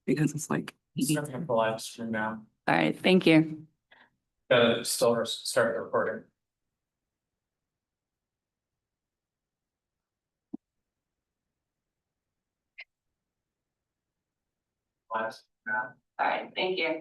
because it's like. Starting up the live stream now. All right, thank you. Still start recording. All right, thank you.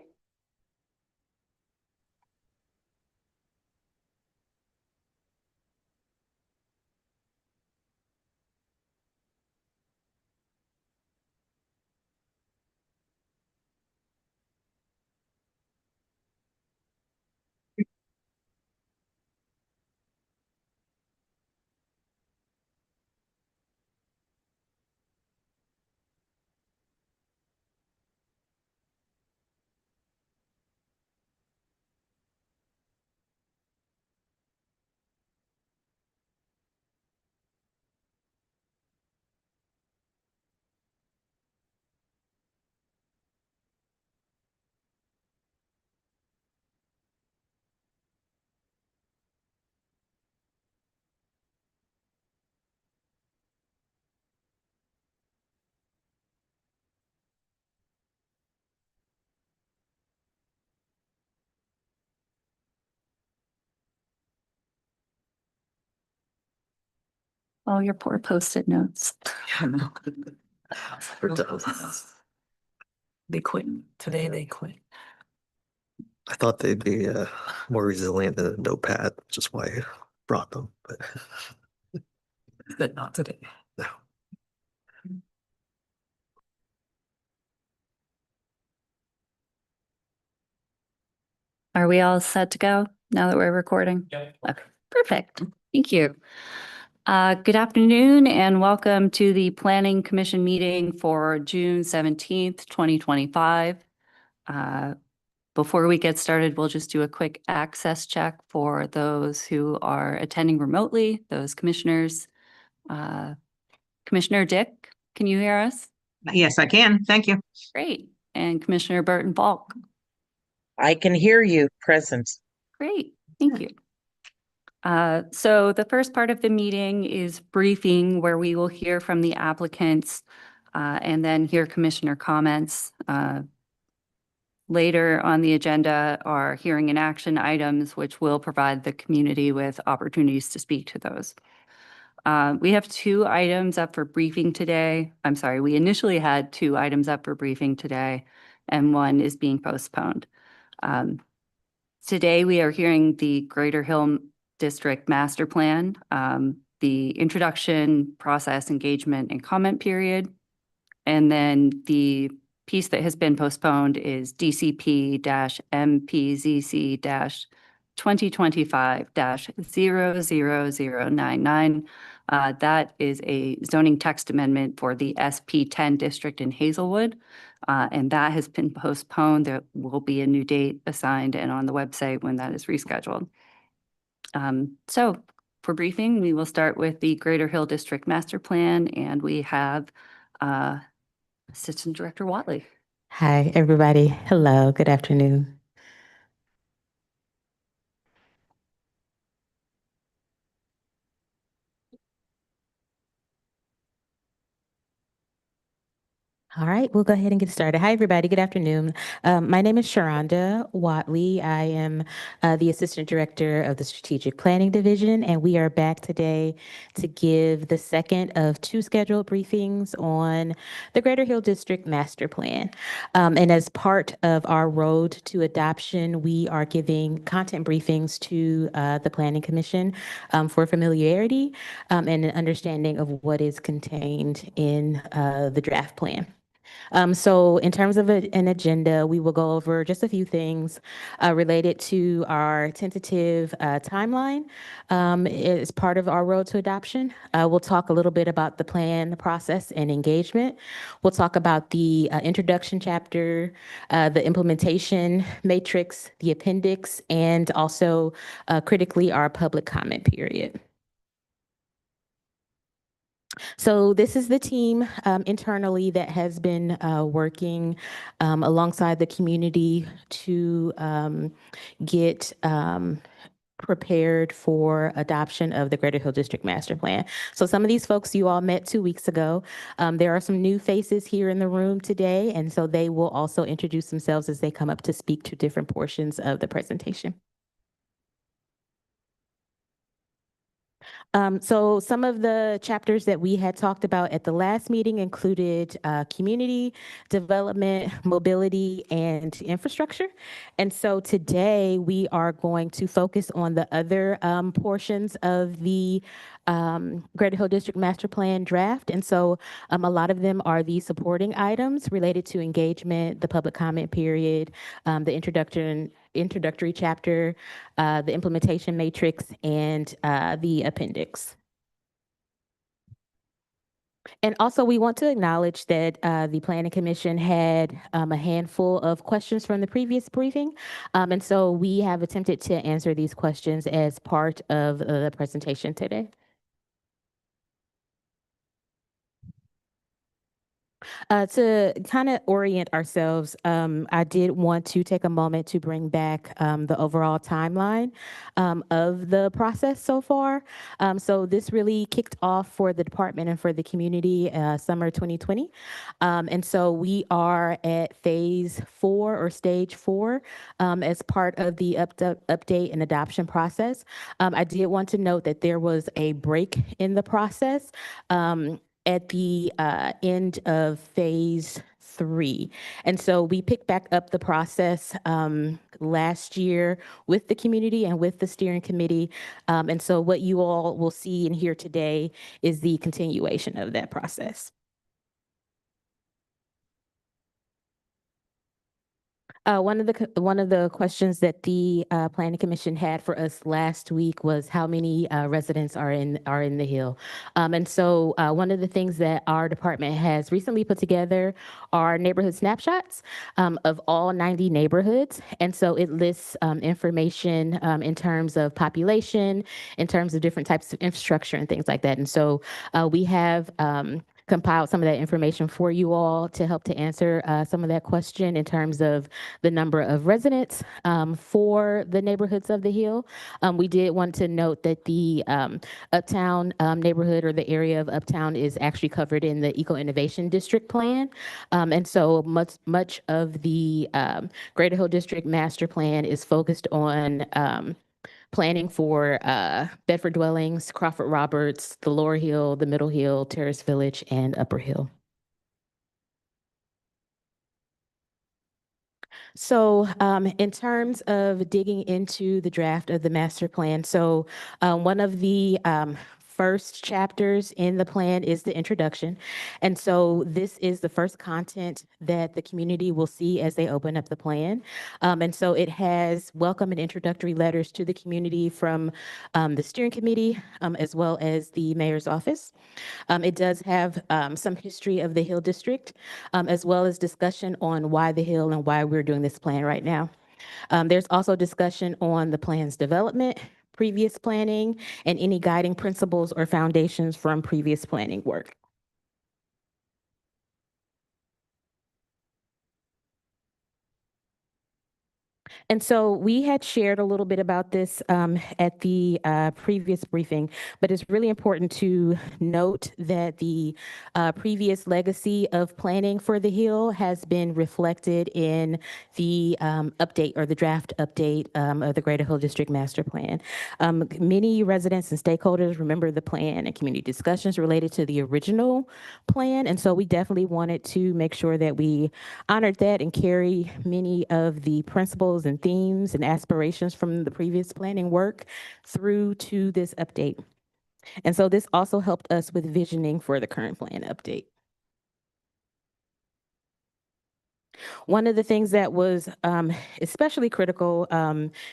Oh, your poor Post-it notes. Yeah, no. They quit. Today they quit. I thought they'd be more resilient than a notepad, which is why I brought them. But not today. No. Are we all set to go now that we're recording? Yep. Okay, perfect. Thank you. Good afternoon and welcome to the Planning Commission meeting for June 17th, 2025. Before we get started, we'll just do a quick access check for those who are attending remotely, those commissioners. Commissioner Dick, can you hear us? Yes, I can. Thank you. Great. And Commissioner Burton Falk. I can hear you, present. Great, thank you. So the first part of the meeting is briefing where we will hear from the applicants and then hear commissioner comments. Later on the agenda are hearing and action items, which will provide the community with opportunities to speak to those. We have 2 items up for briefing today. I'm sorry, we initially had 2 items up for briefing today, and 1 is being postponed. Today, we are hearing the Greater Hill District Master Plan, the introduction, process, engagement, and comment period. And then the piece that has been postponed is DCP-MPZC-2025-00099. That is a zoning text amendment for the SP 10 district in Hazelwood. And that has been postponed. There will be a new date assigned and on the website when that is rescheduled. So for briefing, we will start with the Greater Hill District Master Plan, and we have Assistant Director Watley. Hi, everybody. Hello, good afternoon. All right, we'll go ahead and get started. Hi, everybody. Good afternoon. My name is Sharonda Watley. I am the Assistant Director of the Strategic Planning Division, and we are back today to give the second of 2 scheduled briefings on the Greater Hill District Master Plan. And as part of our road to adoption, we are giving content briefings to the Planning Commission for familiarity and an understanding of what is contained in the draft plan. So in terms of an agenda, we will go over just a few things related to our tentative timeline as part of our road to adoption. We'll talk a little bit about the plan, the process, and engagement. We'll talk about the introduction chapter, the implementation matrix, the appendix, and also critically our public comment period. So this is the team internally that has been working alongside the community to get prepared for adoption of the Greater Hill District Master Plan. So some of these folks you all met 2 weeks ago. There are some new faces here in the room today, and so they will also introduce themselves as they come up to speak to different portions of the presentation. So some of the chapters that we had talked about at the last meeting included community development, mobility, and infrastructure. And so today we are going to focus on the other portions of the Greater Hill District Master Plan draft. And so a lot of them are the supporting items related to engagement, the public comment period, the introductory chapter, the implementation matrix, and the appendix. And also, we want to acknowledge that the Planning Commission had a handful of questions from the previous briefing. And so we have attempted to answer these questions as part of the presentation today. To kind of orient ourselves, I did want to take a moment to bring back the overall timeline of the process so far. So this really kicked off for the department and for the community summer 2020. And so we are at phase 4 or stage 4 as part of the update and adoption process. I did want to note that there was a break in the process at the end of phase 3. And so we picked back up the process last year with the community and with the steering committee. And so what you all will see and hear today is the continuation of that process. One of the questions that the Planning Commission had for us last week was how many residents are in the Hill, and so one of the things that our department has recently put together are neighborhood snapshots of all 90 neighborhoods, and so it lists information in terms of population, in terms of different types of infrastructure and things like that, and so we have compiled some of that information for you all to help to answer some of that question in terms of the number of residents for the neighborhoods of the Hill. We did want to note that the Uptown neighborhood or the area of Uptown is actually covered in the Eco Innovation District Plan. And so much of the Greater Hill District Master Plan is focused on planning for Bedford Dwellings, Crawford Roberts, the Lower Hill, the Middle Hill, Terrace Village, and Upper Hill. So in terms of digging into the draft of the master plan, so one of the first chapters in the plan is the introduction. And so this is the first content that the community will see as they open up the plan. And so it has welcome and introductory letters to the community from the steering committee, as well as the mayor's office. It does have some history of the Hill District, as well as discussion on why the Hill and why we're doing this plan right now. There's also discussion on the plan's development, previous planning, and any guiding principles or foundations from previous planning work. And so we had shared a little bit about this at the previous briefing, but it's really important to note that the previous legacy of planning for the Hill has been reflected in the update or the draft update of the Greater Hill District Master Plan. Many residents and stakeholders remember the plan and community discussions related to the original plan. And so we definitely wanted to make sure that we honored that and carry many of the principles and themes and aspirations from the previous planning work through to this update. And so this also helped us with visioning for the current plan update. One of the things that was especially critical,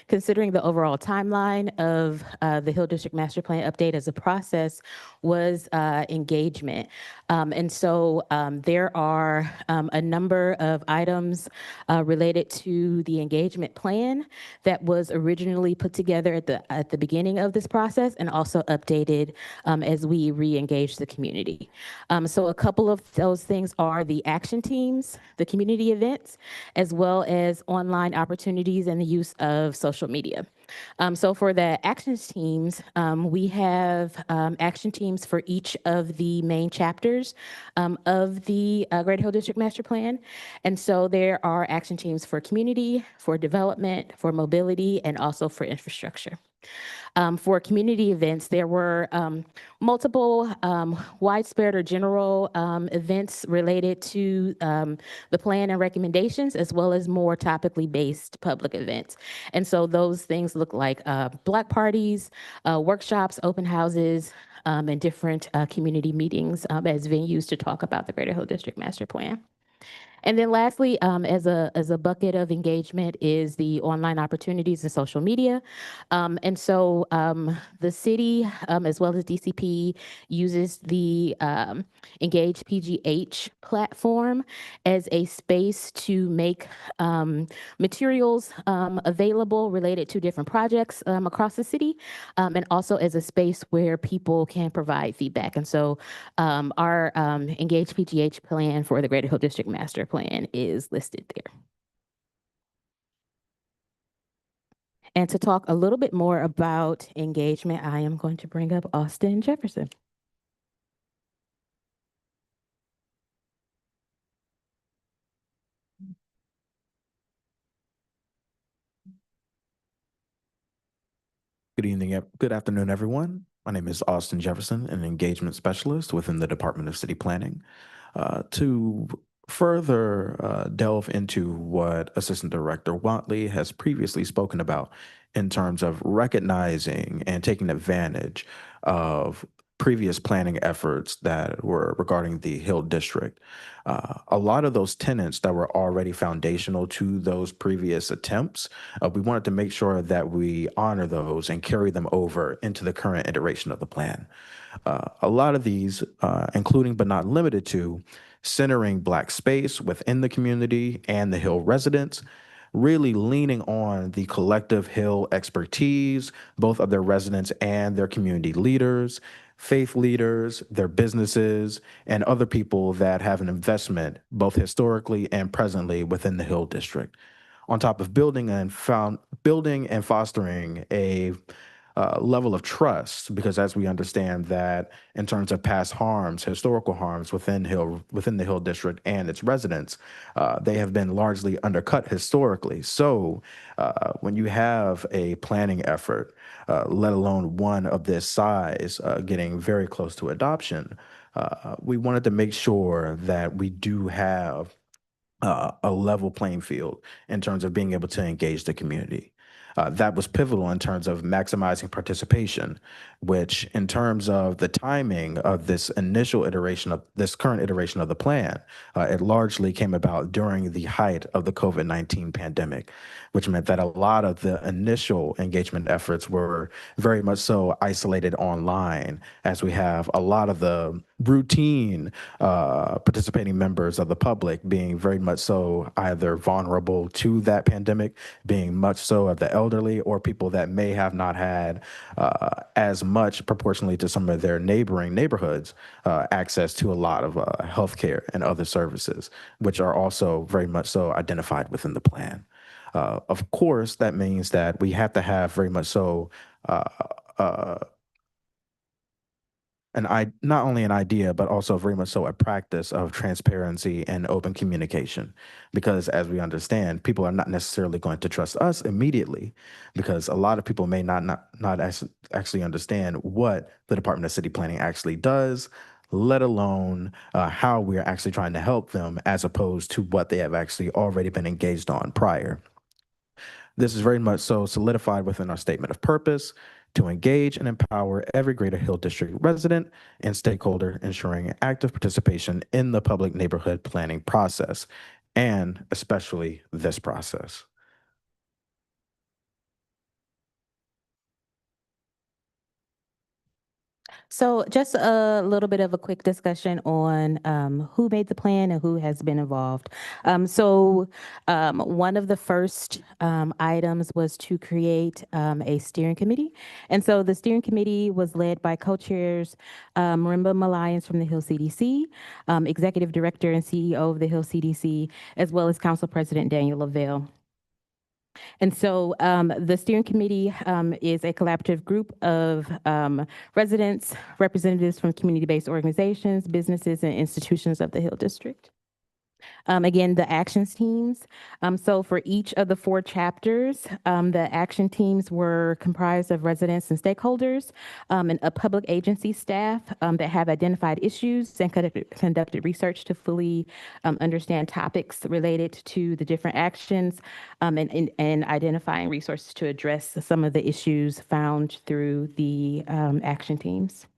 considering the overall timeline of the Hill District Master Plan update as a process, was engagement. And so there are a number of items related to the engagement plan that was originally put together at the beginning of this process and also updated as we re-engage the community. So a couple of those things are the action teams, the community events, residents, as well as online opportunities and the use of social media. So for the actions teams, we have action teams for each of the main chapters of the Greater Hill District Master Plan. And so there are action teams for community, for development, for mobility, and also for infrastructure. For community events, there were multiple widespread or general events related to the plan and recommendations, as well as more topically based public events. And so those things look like block parties, workshops, open houses, and different community meetings as venues to talk about the Greater Hill District Master Plan. And then lastly, as a bucket of engagement is the online opportunities and social media. And so the city, as well as DCP, uses the Engage PGH platform as a space to make materials available related to different projects across the city, and also as a space where people can provide feedback. And so our Engage PGH plan for the Greater Hill District Master Plan is listed there. And to talk a little bit more about engagement, I am going to bring up Austin Jefferson. Good evening, good afternoon, everyone. My name is Austin Jefferson, an engagement specialist within the Department of City Planning. To further delve into what Assistant Director Watley has previously spoken about in terms of recognizing and taking advantage of previous planning efforts that were regarding the Hill District. A lot of those tenets that were already foundational to those previous attempts, we wanted to make sure that we honor those and carry them over into the current iteration of the plan. A lot of these, including but not limited to, centering Black space within the community and the Hill residents, really leaning on the collective Hill expertise, both of their residents and their community leaders, faith leaders, their businesses, and other people that have an investment, both historically and presently, within the Hill District. On top of building and fostering a level of trust, because as we understand that in terms of past harms, historical harms within the Hill District and its residents, they have been largely undercut historically. So when you have a planning effort, let alone one of this size, getting very close to adoption, we wanted to make sure that we do have a level playing field in terms of being able to engage the community. That was pivotal in terms of maximizing participation, which in terms of the timing of this current iteration of the plan, it largely came about during the height of the COVID-19 pandemic, which meant that a lot of the initial engagement efforts were very much so isolated online, as we have a lot of the routine participating members of the public being very much so either vulnerable to that pandemic, being much so of the elderly, or people that may have not had as much proportionally to some of their neighboring neighborhoods access to a lot of healthcare and other services, which are also very much so identified within the plan. Of course, that means that we have to have very much so not only an idea, but also very much so a practice of transparency and open communication. Because as we understand, people are not necessarily going to trust us immediately, because a lot of people may not actually understand what the Department of City Planning actually does, let alone how we are actually trying to help them, as opposed to what they have actually already been engaged on prior. This is very much so solidified within our statement of purpose, to engage and empower every Greater Hill District resident and stakeholder, ensuring active participation in the public neighborhood planning process, and especially this process. So just a little bit of a quick discussion on who made the plan and who has been involved. One of the first items was to create a steering committee. And so the steering committee was led by co-chairs Marimba Malayans from the Hill CDC, Executive Director and CEO of the Hill CDC, as well as Council President Daniel Lavelle. And so the steering committee is a collaborative group of residents, representatives from community-based organizations, businesses, and institutions of the Hill District. Again, the actions teams. So for each of the 4 chapters, the action teams were comprised of residents and stakeholders and a public agency staff that have identified issues and conducted research to fully understand topics related to the different actions and identifying resources to address some of the issues found through the action teams.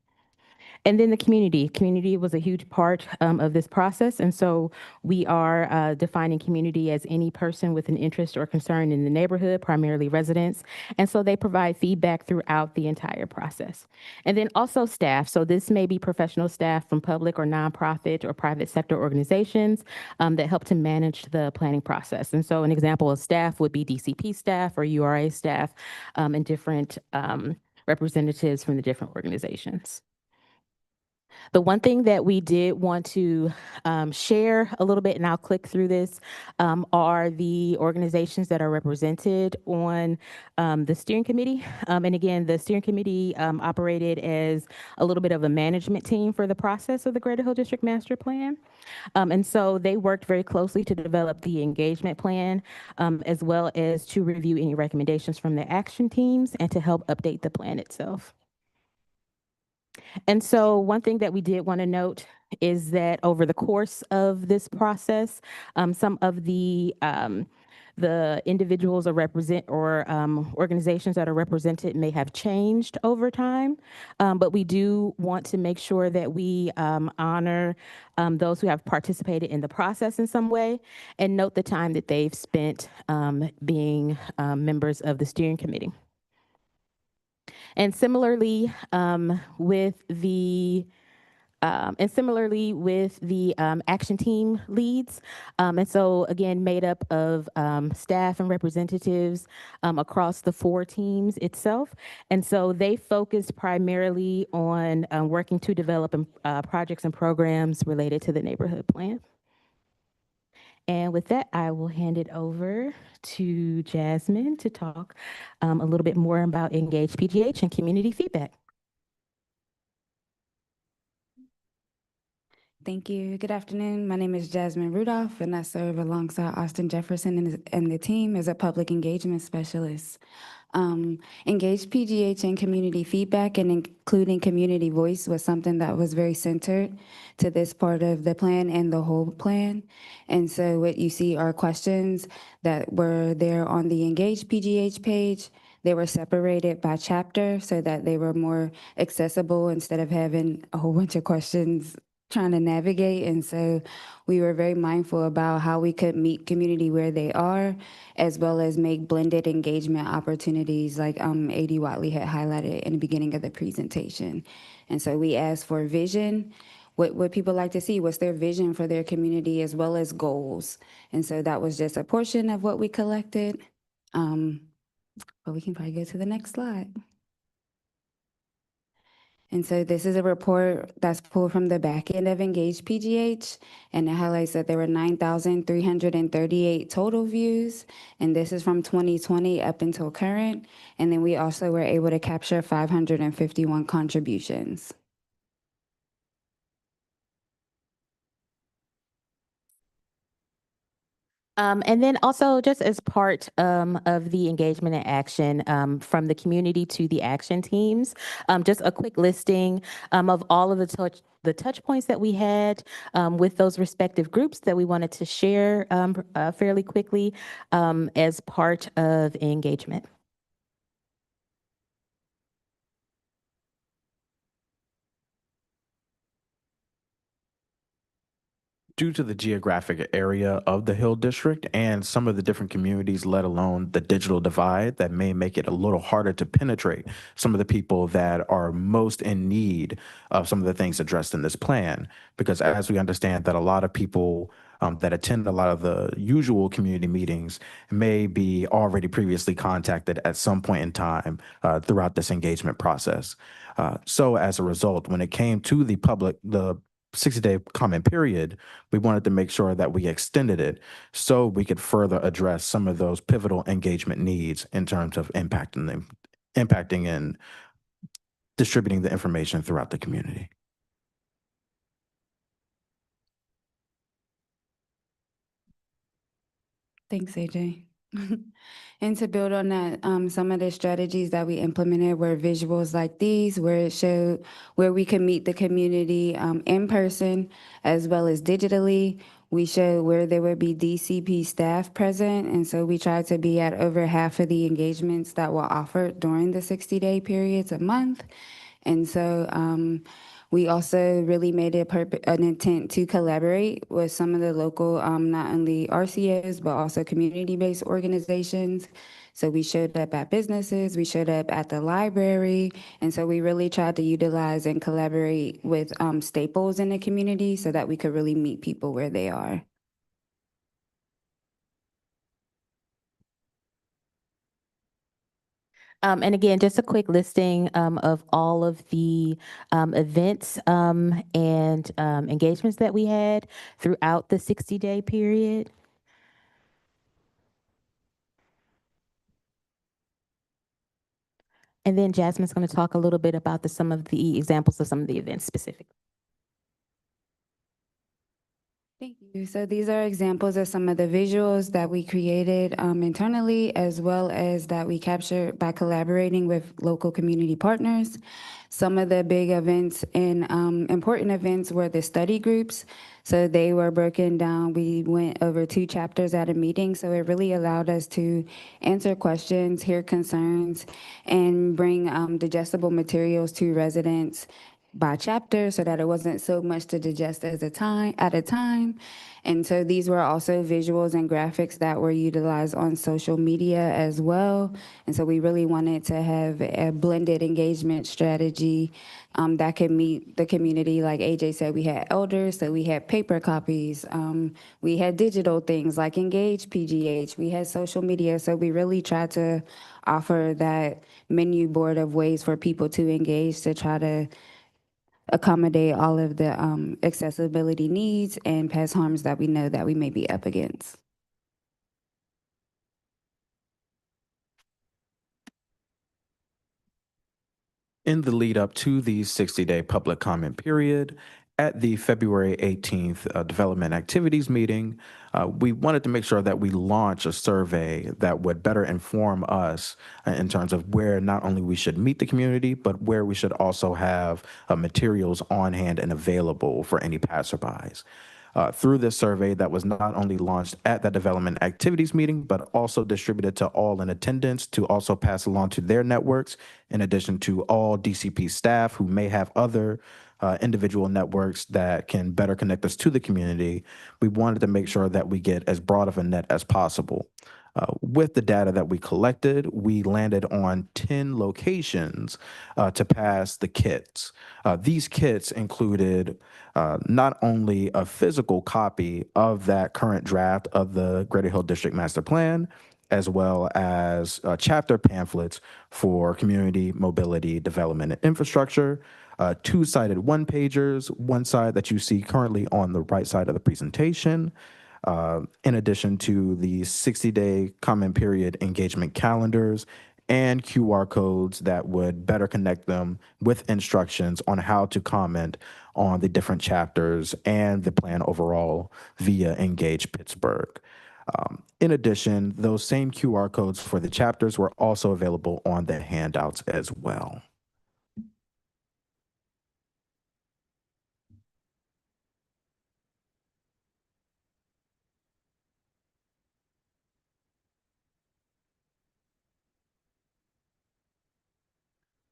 And then the community. Community was a huge part of this process. And so we are defining community as any person with an interest or concern in the neighborhood, primarily residents. And so they provide feedback throughout the entire process. And then also staff. So this may be professional staff from public or nonprofit or private sector organizations that help to manage the planning process. And so an example of staff would be DCP staff or URA staff and different representatives from the different organizations. The one thing that we did want to share a little bit, and I'll click through this, are the organizations that are represented on the steering committee. And again, the steering committee operated as a little bit of a management team for the process of the Greater Hill District Master Plan. And so they worked very closely to develop the engagement plan, as well as to review any recommendations from the action teams and to help update the plan itself. And so one thing that we did want to note is that over the course of this process, some of the individuals or organizations that are represented may have changed over time, but we do want to make sure that we honor those who have participated in the process in some way and note the time that they've spent being members of the steering committee. And similarly, with the action team leads. And so again, made up of staff and representatives across the 4 teams itself. And so they focused primarily on working to develop projects and programs related to the neighborhood plan. And with that, I will hand it over to Jasmine to talk a little bit more about Engage PGH and community feedback. Thank you. Good afternoon. My name is Jasmine Rudolph, and I serve alongside Austin Jefferson and the team as a public engagement specialist. Engage PGH and community feedback and including community voice was something that was very centered to this part of the plan and the whole plan. And so what you see are questions that were there on the Engage PGH page. They were separated by chapter so that they were more accessible instead of having a whole bunch of questions trying to navigate. And so we were very mindful about how we could meet community where they are, as well as make blended engagement opportunities like AD Watley had highlighted in the beginning of the presentation. And so we asked for vision, what people like to see, what's their vision for their community, as well as goals. And so that was just a portion of what we collected. But we can probably go to the next slide. And so this is a report that's pulled from the back end of Engage PGH, and it highlights that there were 9,338 total views, and this is from 2020 up until current. And then we also were able to capture 551 contributions. And then also just as part of the engagement and action from the community to the action teams, just a quick listing of all of the touch points that we had with those respective groups that we wanted to share fairly quickly as part of engagement. due to the geographic area of the Hill District and some of the different communities, let alone the digital divide, that may make it a little harder to penetrate some of the people that are most in need of some of the things addressed in this plan. Because as we understand that a lot of people that attend a lot of the usual community meetings may be already previously contacted at some point in time throughout this engagement process. So as a result, when it came to the 60-day comment period, we wanted to make sure that we extended it so we could further address some of those pivotal engagement needs in terms of impacting and distributing the information throughout the community. Thanks, AJ. And to build on that, some of the strategies that we implemented were visuals like these, where it showed where we could meet the community in person as well as digitally. We showed where there would be DCP staff present, and so we tried to be at over half of the engagements that were offered during the 60-day periods a month. And so we also really made it an intent to collaborate with some of the local, not only RCOs, but also community-based organizations. So we showed up at businesses, we showed up at the library, and so we really tried to utilize and collaborate with staples in the community so that we could really meet people where they are. And again, just a quick listing of all of the events and engagements that we had throughout the 60-day period. And then Jasmine's going to talk a little bit about some of the examples of some of the events specifically. Thank you. So these are examples of some of the visuals that we created internally, as well as that we captured by collaborating with local community partners. Some of the big events and important events were the study groups. So they were broken down. We went over 2 chapters at a meeting. So it really allowed us to answer questions, hear concerns, and bring digestible materials to residents by chapter so that it wasn't so much to digest at a time. And so these were also visuals and graphics that were utilized on social media as well. And so we really wanted to have a blended engagement strategy that could meet the community. Like AJ said, we had elders, so we had paper copies. We had digital things like Engage PGH. We had social media. So we really tried to offer that menu board of ways for people to engage to try to accommodate all of the accessibility needs and past harms that we know that we may be up against. In the lead up to the 60-day public comment period, at the February 18th development activities meeting, we wanted to make sure that we launch a survey that would better inform us in terms of where not only we should meet the community, but where we should also have materials on hand and available for any passerbys. Through this survey that was not only launched at the development activities meeting, but also distributed to all in attendance to also pass along to their networks, in addition to all DCP staff who may have other individual networks that can better connect us to the community. We wanted to make sure that we get as broad of a net as possible. With the data that we collected, we landed on 10 locations to pass the kits. These kits included not only a physical copy of that current draft of the Greater Hill District Master Plan, as well as chapter pamphlets for community mobility development and infrastructure, 2-sided one-pagers, one side that you see currently on the right side of the presentation, in addition to the 60-day comment period engagement calendars and QR codes that would better connect them with instructions on how to comment on the different chapters and the plan overall via Engage Pittsburgh. In addition, those same QR codes for the chapters were also available on the handouts as well.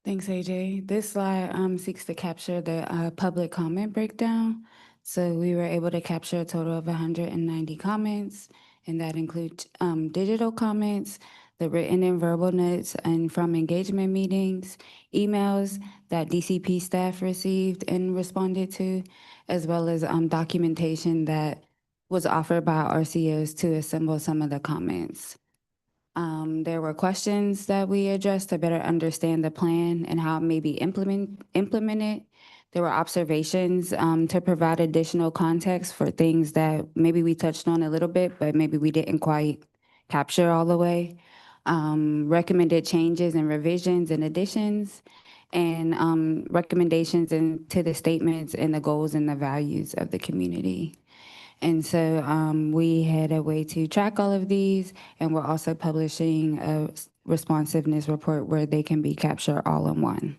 Thanks, AJ. This slide seeks to capture the public comment breakdown. So we were able to capture a total of 190 comments, and that includes digital comments, the written and verbal notes, and from engagement meetings, emails that DCP staff received and responded to, as well as documentation that was offered by RCOs to assemble some of the comments. There were questions that we addressed to better understand the plan and how it may be implemented. There were observations to provide additional context for things that maybe we touched on a little bit, but maybe we didn't quite capture all the way. Recommended changes and revisions and additions, and recommendations to the statements and the goals and the values of the community. And so we had a way to track all of these, and we're also publishing a responsiveness report where they can be captured all in one.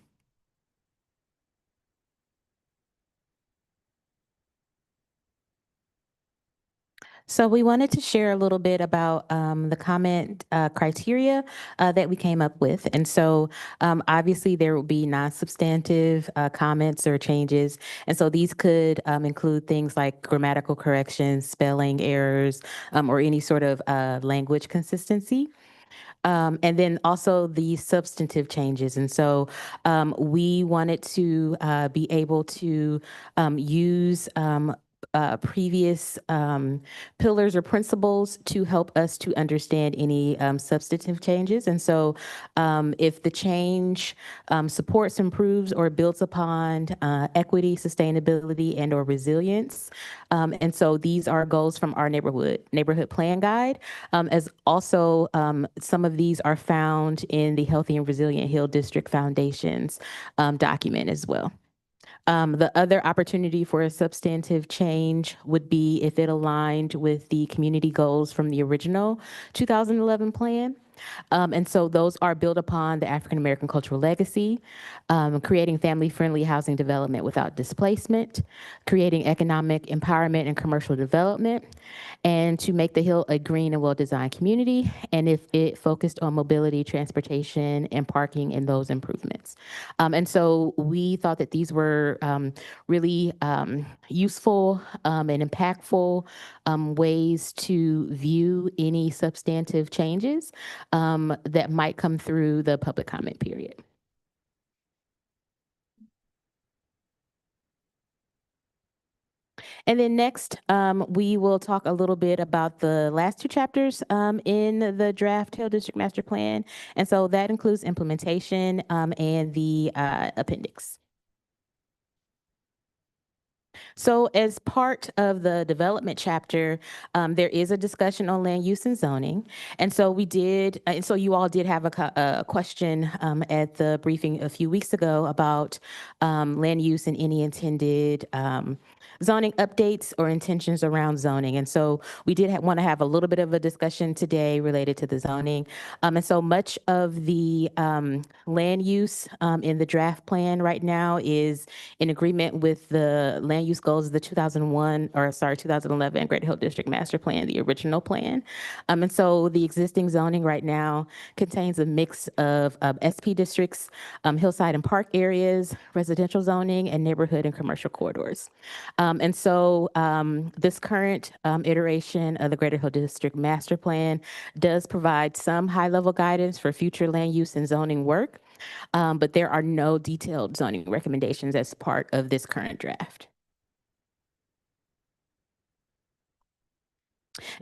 So we wanted to share a little bit about the comment criteria that we came up with. And so obviously there will be non-substantive comments or changes. And so these could include things like grammatical corrections, spelling errors, or any sort of language consistency. And then also the substantive changes. And so we wanted to be able to use previous pillars or principles to help us to understand any substantive changes. And so if the change supports, improves, or builds upon equity, sustainability, and or resilience. And so these are goals from our neighborhood plan guide, as also some of these are found in the Healthy and Resilient Hill District Foundation's document as well. The other opportunity for a substantive change would be if it aligned with the community goals from the original 2011 plan. And so those are built upon the African American cultural legacy, creating family-friendly housing development without displacement, creating economic empowerment and commercial development, and to make the Hill a green and well-designed community, and if it focused on mobility, transportation, and parking and those improvements. And so we thought that these were really useful and impactful ways to view any substantive changes that might come through the public comment period. And then next, we will talk a little bit about the last two chapters in the draft Hill District Master Plan. And so that includes implementation and the appendix. So as part of the development chapter, there is a discussion on land use and zoning. And so we did, and so you all did have a question at the briefing a few weeks ago about land use and any intended zoning updates or intentions around zoning. And so we did want to have a little bit of a discussion today related to the zoning. And so much of the land use in the draft plan right now is in agreement with the land use goals of the 2011 Greater Hill District Master Plan, the original plan. And so the existing zoning right now contains a mix of SP districts, hillside and park areas, residential zoning, and neighborhood and commercial corridors. And so this current iteration of the Greater Hill District Master Plan does provide some high-level guidance for future land use and zoning work, but there are no detailed zoning recommendations as part of this current draft.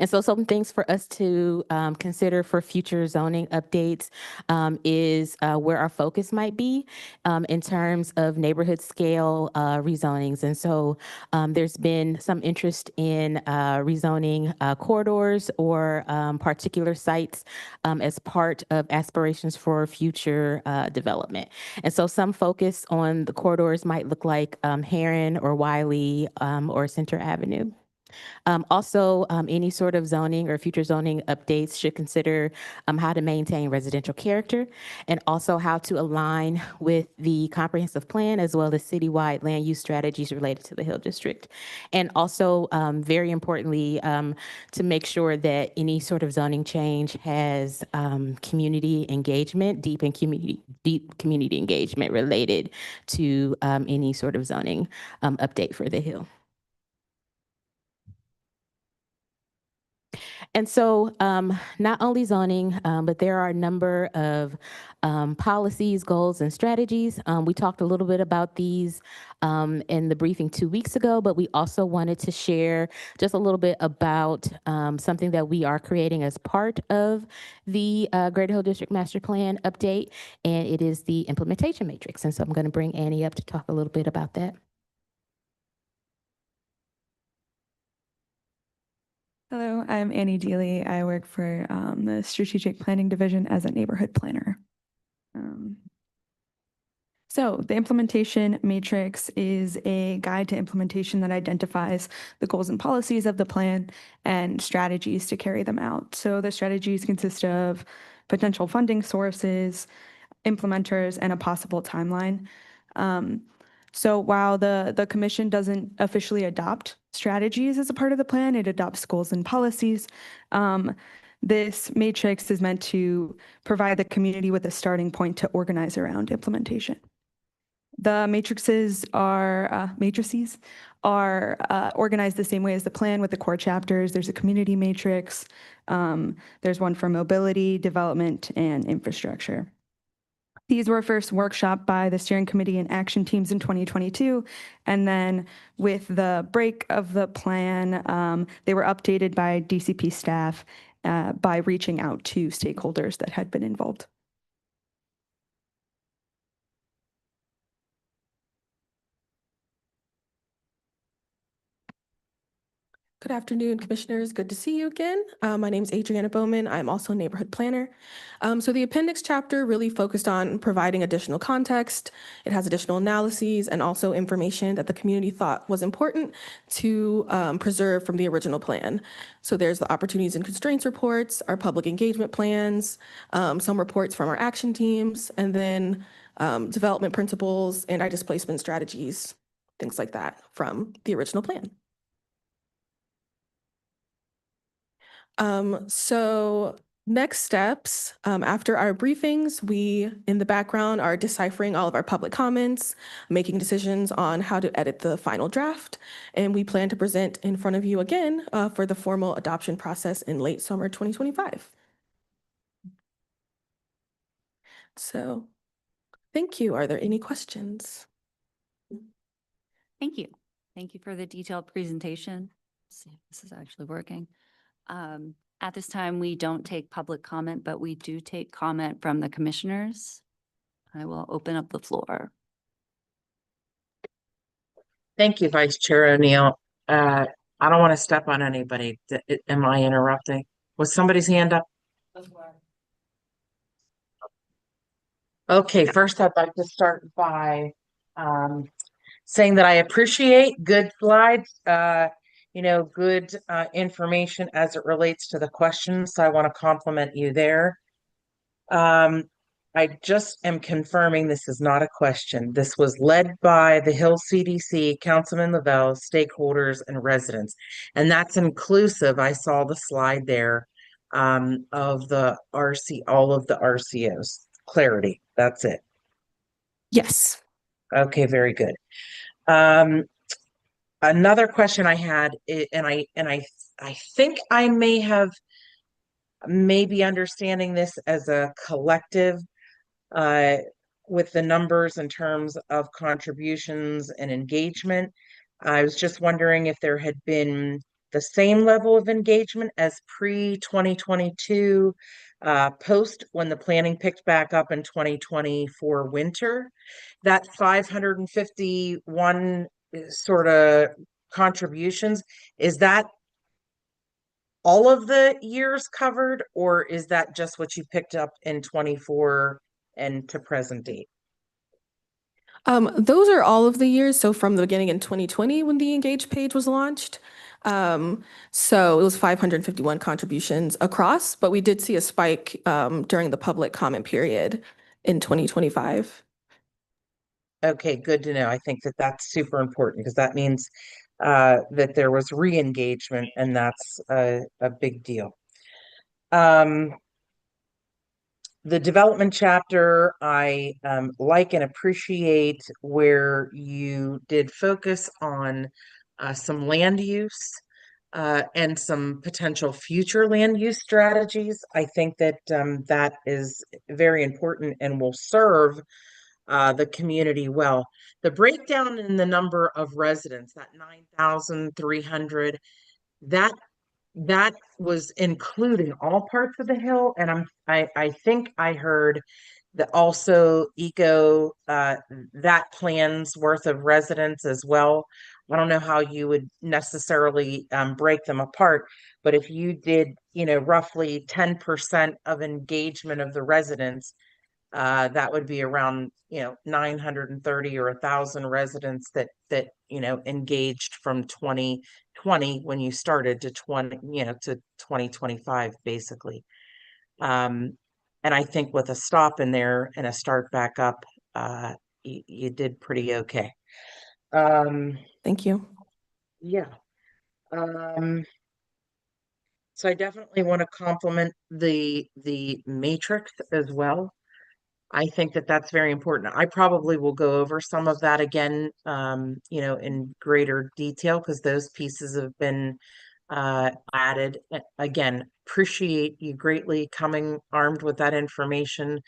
And so some things for us to consider for future zoning updates is where our focus might be in terms of neighborhood scale rezonings. And so there's been some interest in rezoning corridors or particular sites as part of aspirations for future development. And so some focus on the corridors might look like Heron or Wiley or Center Avenue. Also, any sort of zoning or future zoning updates should consider how to maintain residential character and also how to align with the comprehensive plan as well as citywide land use strategies related to the Hill District. And also, very importantly, to make sure that any sort of zoning change has community engagement, deep community engagement related to any sort of zoning update for the Hill. And so not only zoning, but there are a number of policies, goals, and strategies. We talked a little bit about these in the briefing 2 weeks ago, but we also wanted to share just a little bit about something that we are creating as part of the Greater Hill District Master Plan update, and it is the implementation matrix. And so I'm going to bring Annie up to talk a little bit about that. Hello, I'm Annie Deely. I work for the Strategic Planning Division as a neighborhood planner. So the implementation matrix is a guide to implementation that identifies the goals and policies of the plan and strategies to carry them out. So the strategies consist of potential funding sources, implementers, and a possible timeline. So while the commission doesn't officially adopt strategies as a part of the plan, it adopts goals and policies. This matrix is meant to provide the community with a starting point to organize around implementation. The matrices are organized the same way as the plan with the core chapters. There's a community matrix. There's one for mobility, development, and infrastructure. These were first workshopped by the steering committee and action teams in 2022. And then with the break of the plan, they were updated by DCP staff by reaching out to stakeholders that had been involved. Good afternoon, commissioners. Good to see you again. My name is Adriana Bowman. I'm also a neighborhood planner. So the appendix chapter really focused on providing additional context. It has additional analyses and also information that the community thought was important to preserve from the original plan. So there's the opportunities and constraints reports, our public engagement plans, some reports from our action teams, and then development principles, anti-displacement strategies, things like that from the original plan. So next steps, after our briefings, we, in the background, are deciphering all of our public comments, making decisions on how to edit the final draft, and we plan to present in front of you again for the formal adoption process in late summer 2025. So thank you. Are there any questions? Thank you. Thank you for the detailed presentation. Let's see if this is actually working. At this time, we don't take public comment, but we do take comment from the commissioners. I will open up the floor. Thank you, Vice Chair O'Neill. I don't want to step on anybody. Am I interrupting? Was somebody's hand up? Okay, first I'd like to start by saying that I appreciate good slides, good information as it relates to the questions. So I want to compliment you there. I just am confirming this is not a question. This was led by the Hill CDC, Councilman Lavelle, stakeholders, and residents. And that's inclusive, I saw the slide there, of the all of the RCOs. Clarity, that's it. Yes. Okay, very good. Another question I had, and I think I may be understanding this as a collective, with the numbers in terms of contributions and engagement. I was just wondering if there had been the same level of engagement as pre-2022, post when the planning picked back up in 2024 winter. That 551 sort of contributions, is that all of the years covered, or is that just what you picked up in 24 and to present date? Those are all of the years. So from the beginning in 2020 when the Engage page was launched. So it was 551 contributions across, but we did see a spike during the public comment period in 2025. Okay, good to know. I think that that's super important because that means that there was re-engagement, and that's a big deal. The development chapter, I like and appreciate where you did focus on some land use and some potential future land use strategies. I think that that is very important and will serve the community well. The breakdown in the number of residents, that 9,300, that that was including all parts of the hill, and I think I heard that also that plan's worth of residents as well. I don't know how you would necessarily break them apart, but if you did, roughly 10% of engagement of the residents, that would be around 930 or 1,000 residents that engaged from 2020 when you started to 2025 basically. And I think with a stop in there and a start back up, you did pretty okay. Thank you. Yeah. So I definitely want to compliment the matrix as well. I think that that's very important. I probably will go over some of that again, in greater detail because those pieces have been added. Again, appreciate you greatly coming armed with that information.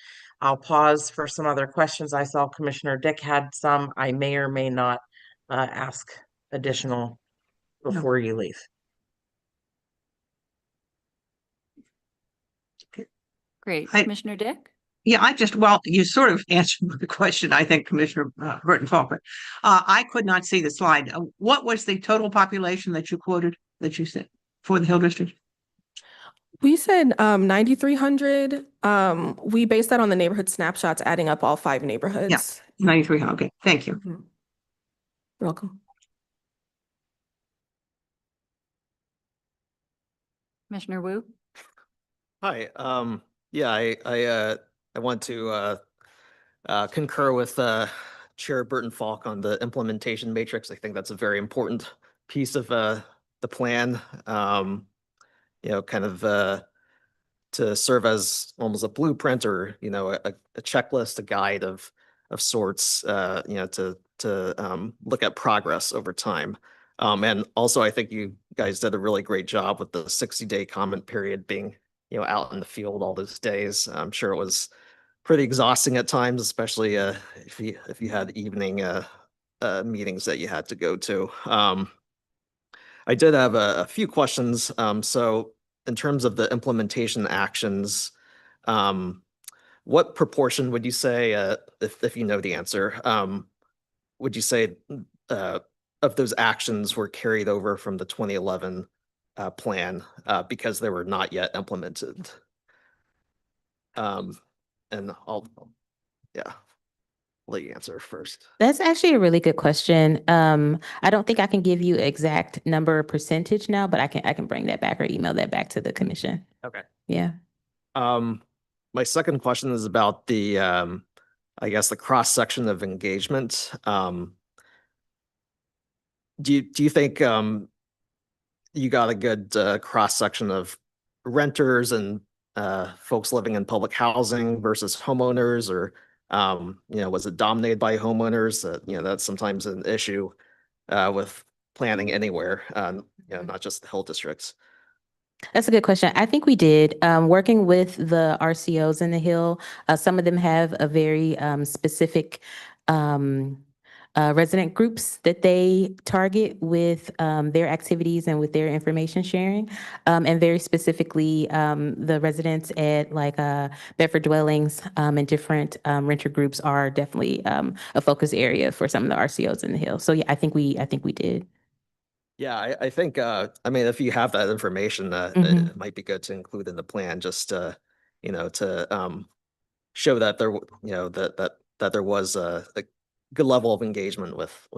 I'll pause for some other questions. I saw Commissioner Dick had some. I may or may not ask additional before you leave. Great. I- Commissioner Dick? Yeah, you sort of answered the question, I think, Commissioner Burton Falk, but I could not see the slide. What was the total population that you quoted, that you said for the Hill District? We said 9,300. We based that on the neighborhood snapshots, adding up all 5 neighborhoods. 93, okay, thank you. You're welcome. Commissioner Wu? Hi, yeah, I want to concur with Chair Burton Falk on the implementation matrix. I think that's a very important piece of the plan. Kind of to serve as almost a blueprint or a checklist, a guide of sorts. To look at progress over time. And also, I think you guys did a really great job with the 60-day comment period being out in the field all those days. I'm sure it was pretty exhausting at times, especially if you had evening meetings that you had to go to. I did have a few questions. So in terms of the implementation actions, what proportion would you say, if you know the answer, would you say of those actions were carried over from the 2011 plan because they were not yet implemented? And yeah, let you answer first. That's actually a really good question. I don't think I can give you exact number or percentage now, but I can bring that back or email that back to the commission. Okay. Yeah. My second question is about the, I guess, the cross section of engagement. Do you think you got a good cross section of renters and folks living in public housing versus homeowners, or was it dominated by homeowners? That's sometimes an issue with planning anywhere, not just the Hill districts. That's a good question. I think we did. Working with the RCOs in the Hill, some of them have a very specific resident groups that they target with their activities and with their information sharing. And very specifically, the residents at like Bedford Dwellings and different renter groups are definitely a focus area for some of the RCOs in the Hill. So yeah, I think we did. Yeah, I think, if you have that information, it might be good to include in the plan, just to show that there, that there was a good level of engagement with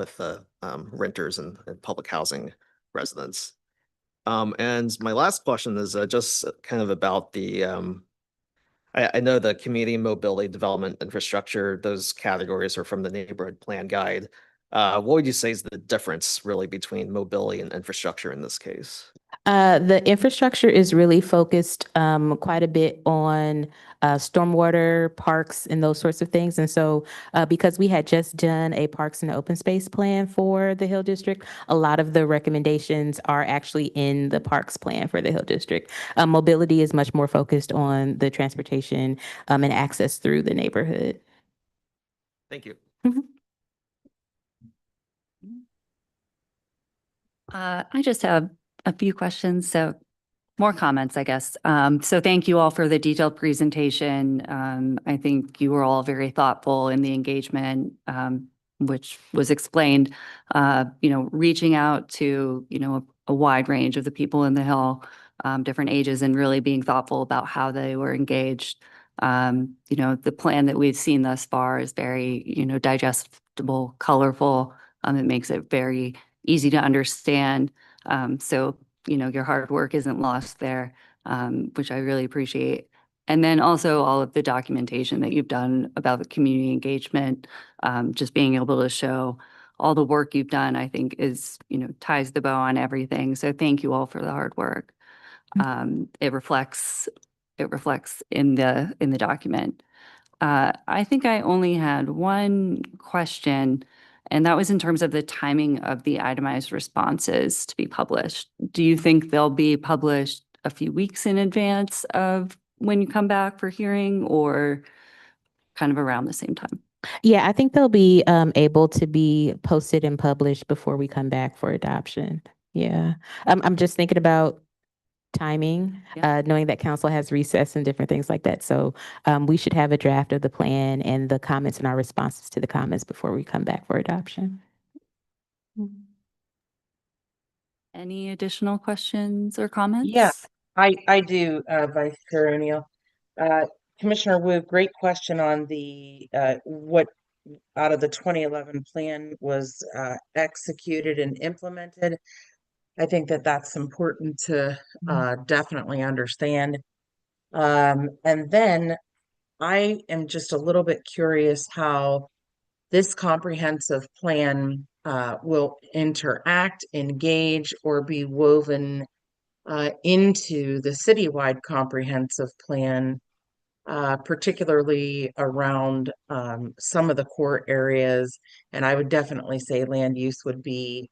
renters and public housing residents. And my last question is just kind of about the, I know the community mobility development infrastructure, those categories are from the neighborhood plan guide. What would you say is the difference really between mobility and infrastructure in this case? The infrastructure is really focused quite a bit on stormwater, parks, and those sorts of things. And so, because we had just done a parks and open space plan for the Hill District, a lot of the recommendations are actually in the parks plan for the Hill District. Mobility is much more focused on the transportation and access through the neighborhood. Thank you. Mhm. I just have a few questions, so more comments, I guess. So thank you all for the detailed presentation. I think you were all very thoughtful in the engagement, which was explained, reaching out to, a wide range of the people in the Hill, different ages, and really being thoughtful about how they were engaged. The plan that we've seen thus far is very, digestible, colorful. It makes it very easy to understand. So, your hard work isn't lost there, which I really appreciate. And then also all of the documentation that you've done about the community engagement, just being able to show all the work you've done, I think is, ties the bow on everything. So thank you all for the hard work. It reflects in the document. I think I only had one question, and that was in terms of the timing of the itemized responses to be published. Do you think they'll be published a few weeks in advance of when you come back for hearing, or kind of around the same time? Yeah, I think they'll be able to be posted and published before we come back for adoption. Yeah. I'm just thinking about timing, knowing that council has recess and different things like that. So we should have a draft of the plan and the comments and our responses to the comments before we come back for adoption. Any additional questions or comments? Yeah, I do, Vice Chair O'Neill. Commissioner Wu, great question on the what out of the 2011 plan was executed and implemented. I think that that's important to definitely understand. And then I am just a little bit curious how this comprehensive plan will interact, engage, or be woven into the citywide comprehensive plan, particularly around some of the core areas. And I would definitely say land use would be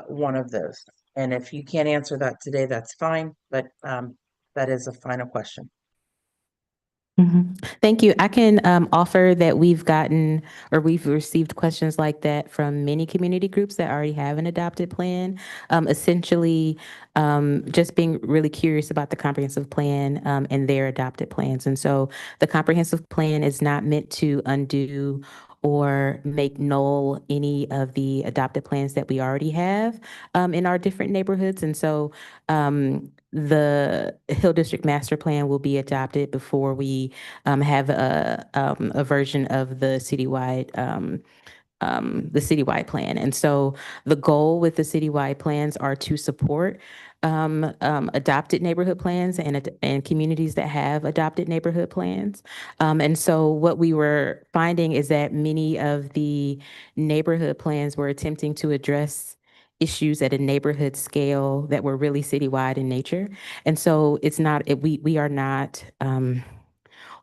one of those. And if you can't answer that today, that's fine, but that is a final question. Thank you. I can offer that we've received questions like that from many community groups that already have an adopted plan. Essentially, just being really curious about the comprehensive plan and their adopted plans. And so the comprehensive plan is not meant to undo or make null any of the adopted plans that we already have in our different neighborhoods. And so the Hill District Master Plan will be adopted before we have a version of the citywide plan. And so the goal with the citywide plans are to support adopted neighborhood plans and communities that have adopted neighborhood plans. And so what we were finding is that many of the neighborhood plans were attempting to address issues at a neighborhood scale that were really citywide in nature. And so we are not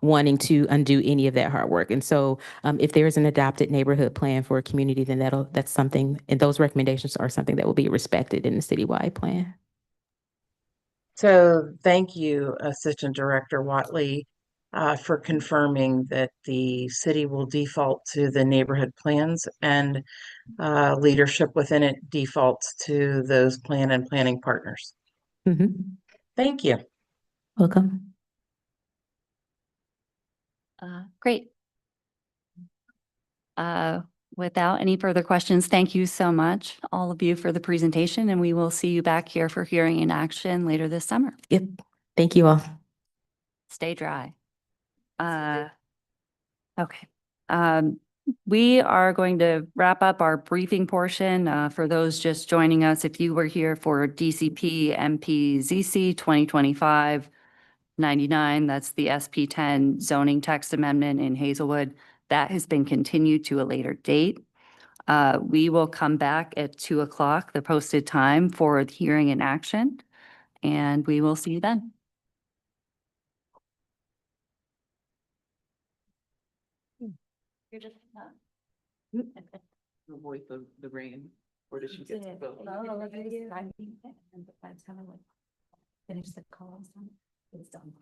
wanting to undo any of that hard work. And so if there is an adopted neighborhood plan for a community, then that's something, and those recommendations are something that will be respected in the citywide plan. So thank you, Assistant Director Watley, for confirming that the city will default to the neighborhood plans and leadership within it defaults to those plan and planning partners. Thank you. Welcome. Great. Without any further questions, thank you so much, all of you, for the presentation, and we will see you back here for hearing in action later this summer. Yep. Thank you all. Stay dry. Okay. We are going to wrap up our briefing portion. For those just joining us, if you were here for DCP MPZC 2025-99, that's the SP 10 zoning text amendment in Hazelwood, that has been continued to a later date. We will come back at 2 o'clock, the posted time, for the hearing in action. and we will see you then. Avoid the rain, or does she get to go? Finish the calls. It's done.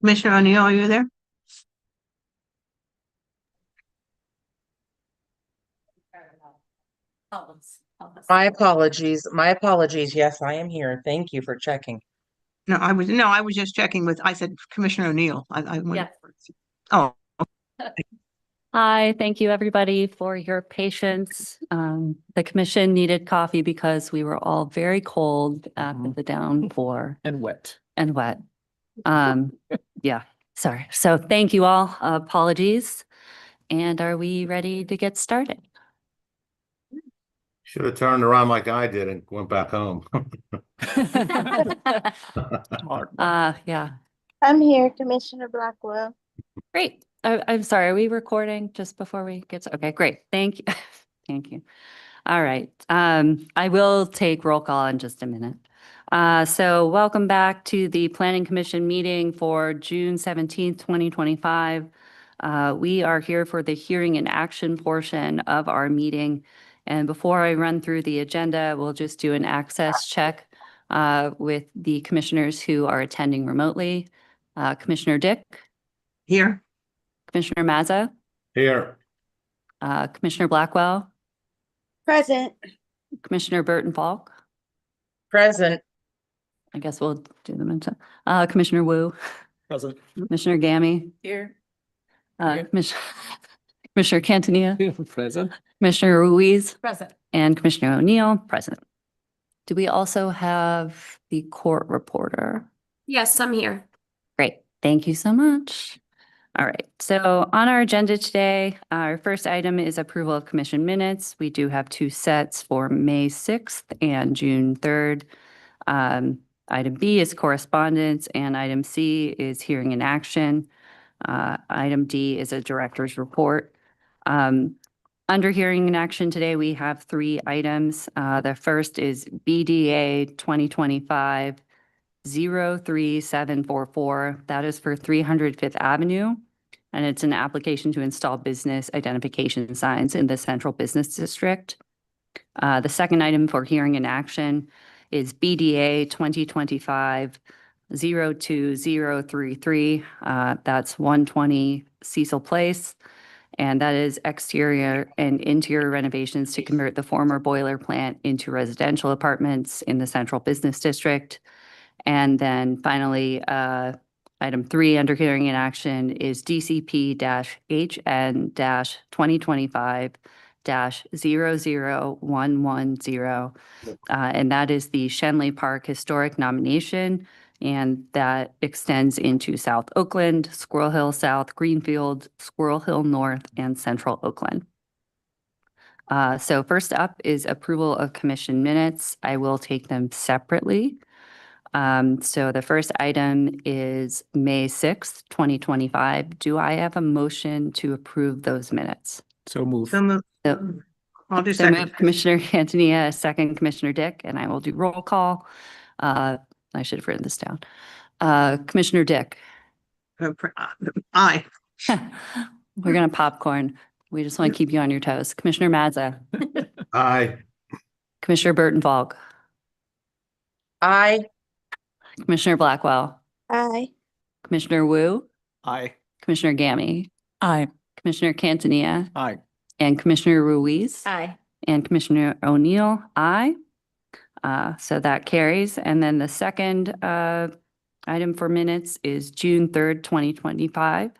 Commissioner O'Neill, are you there? My apologies. My apologies. Yes, I am here. Thank you for checking. No, I was just checking with, I said Commissioner O'Neill. I went. Yeah. Oh, Hi, thank you everybody for your patience. The commission needed coffee because we were all very cold after the downpour And wet. and wet. Yeah, sorry. So thank you all. Apologies. And are we ready to get started? Should have turned around like I did and went back home. Yeah, I'm here, Commissioner Blackwell. great. I'm sorry, are we recording just before we get, okay, great. Thank you. Thank you. All right. I will take roll call in just a minute. So welcome back to the Planning Commission meeting for June 17th, 2025. We are here for the hearing and action portion of our meeting. And before I run through the agenda, we'll just do an access check with the commissioners who are attending remotely. Commissioner Dick, here. Commissioner Mazza, Here, Commissioner Blackwell, Present. Commissioner Burton Falk. Present. I guess we'll do them into, Commissioner Wu, Present. Commissioner Gammy. Here. Commissioner Cantania, Present. Commissioner Ruiz, Present. and Commissioner O'Neill, present. Do we also have the court reporter? Yes, I'm here. Great, thank you so much. All right, so on our agenda today, our first item is approval of commission minutes. We do have two sets for May 6th and June 3rd. Item B is correspondence, and item C is hearing and action. Item D is a director's report. Under hearing and action today, we have three items. The first is BDA 2025-03744. That is for 300 Fifth Avenue, and it's an application to install business identification signs in the Central Business District. The second item for hearing and action is BDA 2025-02033. That's 120 Cecil Place. And that is exterior and interior renovations to convert the former boiler plant into residential apartments in the Central Business District. And then finally, item 3 under hearing and action is DCP-HN-2025-00110. And that is the Schenley Park Historic Nomination. And that extends into South Oakland, Squirrel Hill South, Greenfield, Squirrel Hill North, and Central Oakland. So first up is approval of commission minutes. I will take them separately. So the first item is May 6th, 2025. Do I have a motion to approve those minutes? So move. So moved. So- I'll do So second. moved, Commissioner Antonia, second Commissioner Dick, and I will do roll call. I should have written this down. Commissioner Dick. Aye. We're gonna popcorn. We just want to keep you on your toes. Commissioner Mazza, aye. Commissioner Burton Falk, Aye. Commissioner Blackwell, Aye. Commissioner Wu, Aye. Commissioner Gammy, Aye. Commissioner Cantania, Aye. and Commissioner Ruiz. Aye. And Commissioner O'Neill, aye. So that carries. And then the second item for minutes is June 3rd, 2025.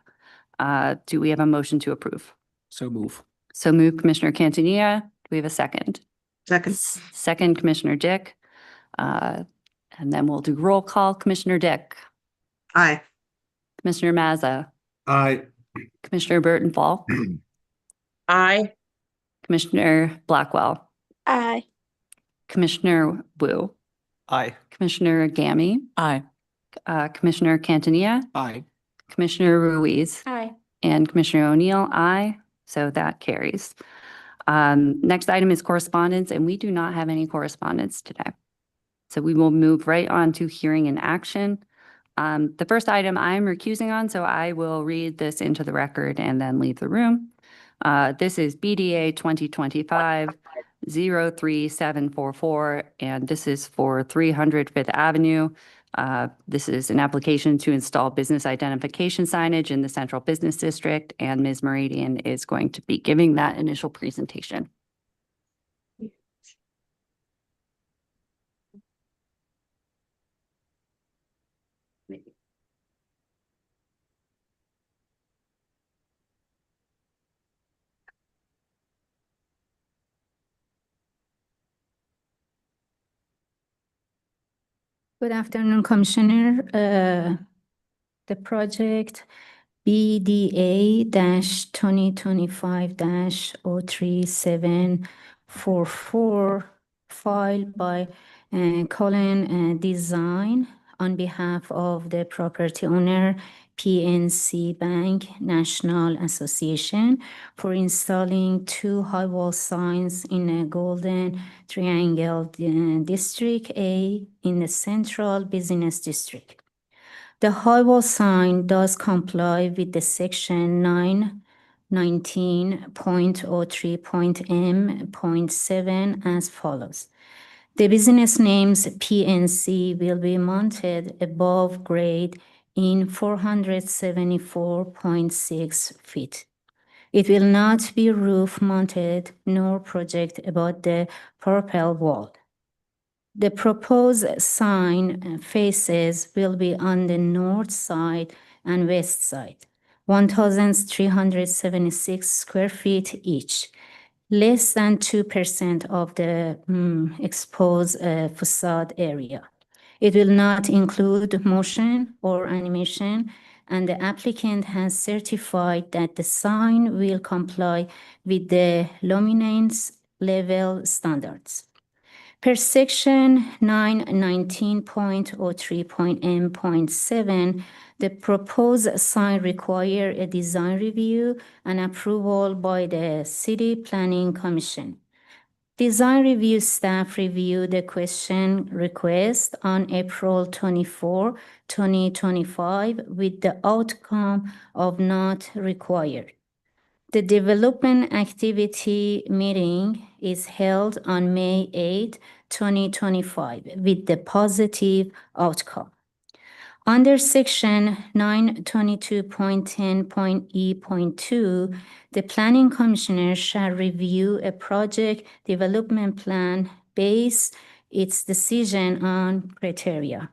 Do we have a motion to approve? So move. So move Commissioner Cantania. Do we have a second? Second. Second, Commissioner Dick. And then we'll do roll call. Commissioner Dick, Aye. Commissioner Mazza, Aye. Commissioner Burton Falk, Aye. Commissioner Blackwell, Aye. Commissioner Wu, Aye. Commissioner Gammy, Aye. Commissioner Cantania, Aye. Commissioner Ruiz, Aye. and Commissioner O'Neill, aye. So that carries. Next item is correspondence, and we do not have any correspondence today. So we will move right on to hearing and action. The first item I'm recusing on, so I will read this into the record and then leave the room. This is BDA 2025-03744, and this is for 300 Fifth Avenue. This is an application to install business identification signage in the Central Business District, and Ms. Meridian is going to be giving that initial presentation. Good afternoon, Commissioner. The project BDA-2025-03744 filed by Colin Design on behalf of the property owner PNC Bank National Association for installing 2 high wall signs in a Golden Triangle District A in the Central Business District. The high wall sign does comply with the section 919.03.m.7 as follows. The business names PNC will be mounted above grade in 474.6 feet. It will not be roof mounted nor project above the purple wall. The proposed sign faces will be on the north side and west side, 1,376 square feet each, less than 2% of the exposed facade area. It will not include motion or animation, and the applicant has certified that the sign will comply with the luminance level standards. Per section 919.03.m.7, the proposed sign require a design review and approval by the City Planning Commission. Design review staff reviewed the question request on April 24, 2025, with the outcome of not required. The development activity meeting is held on May 8, 2025, with the positive outcome. Under section 922.10.e.2, the Planning Commissioner shall review a project development plan based its decision on criteria.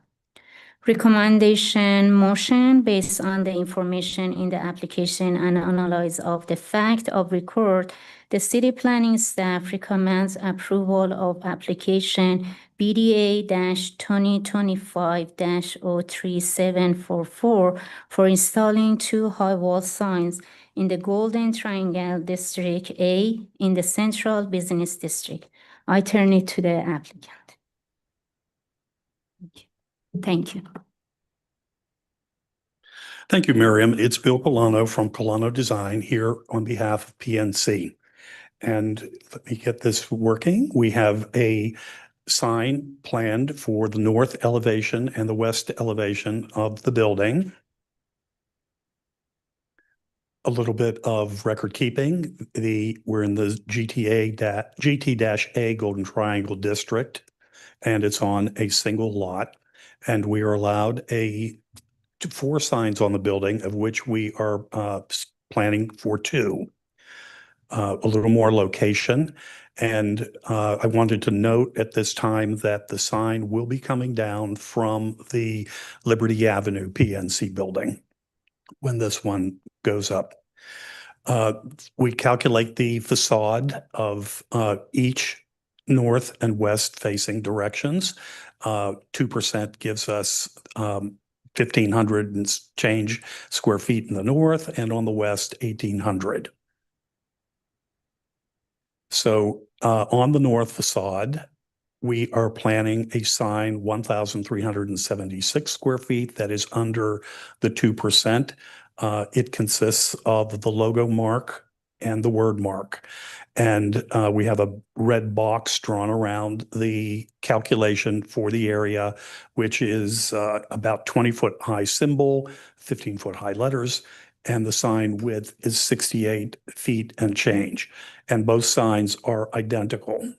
Recommendation motion based on the information in the application and analysis of the fact of record, the city planning staff recommends approval of application BDA-2025-03744 for installing 2 high wall signs in the Golden Triangle District A in the Central Business District. I turn it to the applicant. Thank you. Thank you, Miriam. It's Bill Colano from Colano Design here on behalf of PNC. And let me get this working. We have a sign planned for the north elevation and the west elevation of the building. A little bit of record keeping. We're in the GT-A Golden Triangle District, and it's on a single lot. And we are allowed 4 signs on the building, of which we are planning for 2. A little more location. And I wanted to note at this time that the sign will be coming down from the Liberty Avenue PNC building when this one goes up. We calculate the facade of each north and west facing directions. 2% gives us 1,500 and change square feet in the north, and on the west, 1,800. So on the north facade, we are planning a sign 1,376 square feet that is under the 2%. It consists of the logo mark and the word mark. And we have a red box drawn around the calculation for the area, which is about 20-foot high symbol, 15-foot high letters, and the sign width is 68 feet and change. And both signs are identical.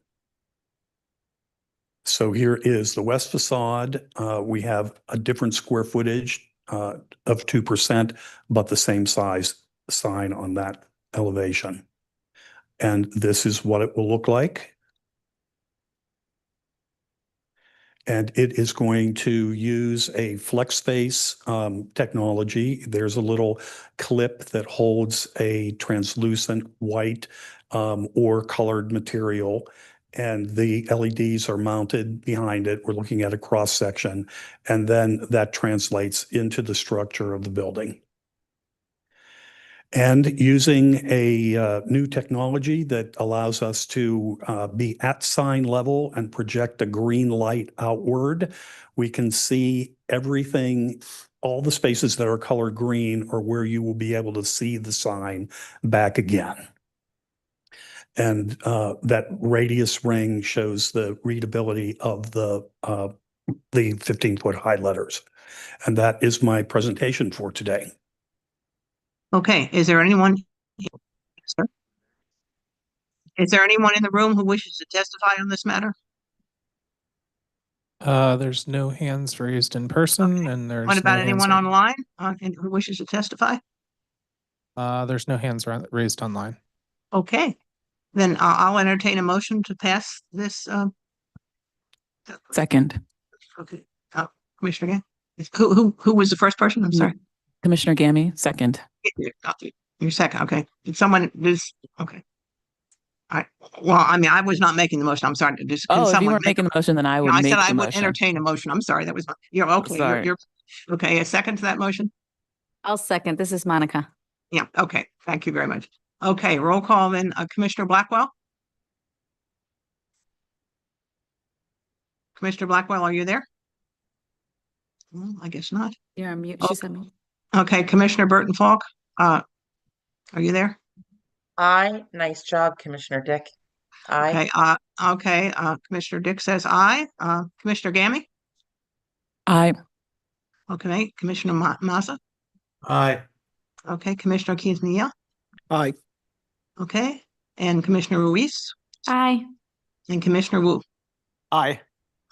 So here is the west facade. We have a different square footage of 2%, but the same size sign on that elevation. And this is what it will look like. And it is going to use a flex face technology. There's a little clip that holds a translucent white or colored material, and the LEDs are mounted behind it. We're looking at a cross section, and then that translates into the structure of the building. And using a new technology that allows us to be at sign level and project a green light outward, we can see everything, all the spaces that are colored green are where you will be able to see the sign back again. And that radius ring shows the readability of the 15-foot high letters. And that is my presentation for today. Okay, is there anyone? Sir? Is there anyone in the room who wishes to testify on this matter? There's no hands raised in person, and there's What about no anyone hands online who wishes to testify? there's no hands raised online. Okay, then I'll entertain a motion to pass this. Second. Okay, Commissioner Gammy. Who was the first person? I'm sorry. Commissioner Gammy, second. You're second. Okay. Did someone okay? All right. Well, I mean, I was not making the motion. I'm sorry. Just Oh, if you weren't making the motion, then I would I make said I the would motion. entertain a motion. I'm sorry. That was you're okay. Sorry. You're okay. A second to that motion. I'll second. This is Monica. Yeah. Okay. Thank you very much. Okay. Roll call then. Commissioner Blackwell. Commissioner Blackwell, are you there? Well, I guess not. You're on mute. Oh. She said me. Okay. Commissioner Burton Falk. Are you there? Aye. Nice job, Commissioner Dick. Aye. Okay. Okay. Commissioner Dick says aye. Commissioner Gammy. Aye. Okay. Commissioner Mazza. Aye. Okay. Commissioner Quintanilla. Aye. Okay. And Commissioner Ruiz. Aye. And Commissioner Wu. Aye.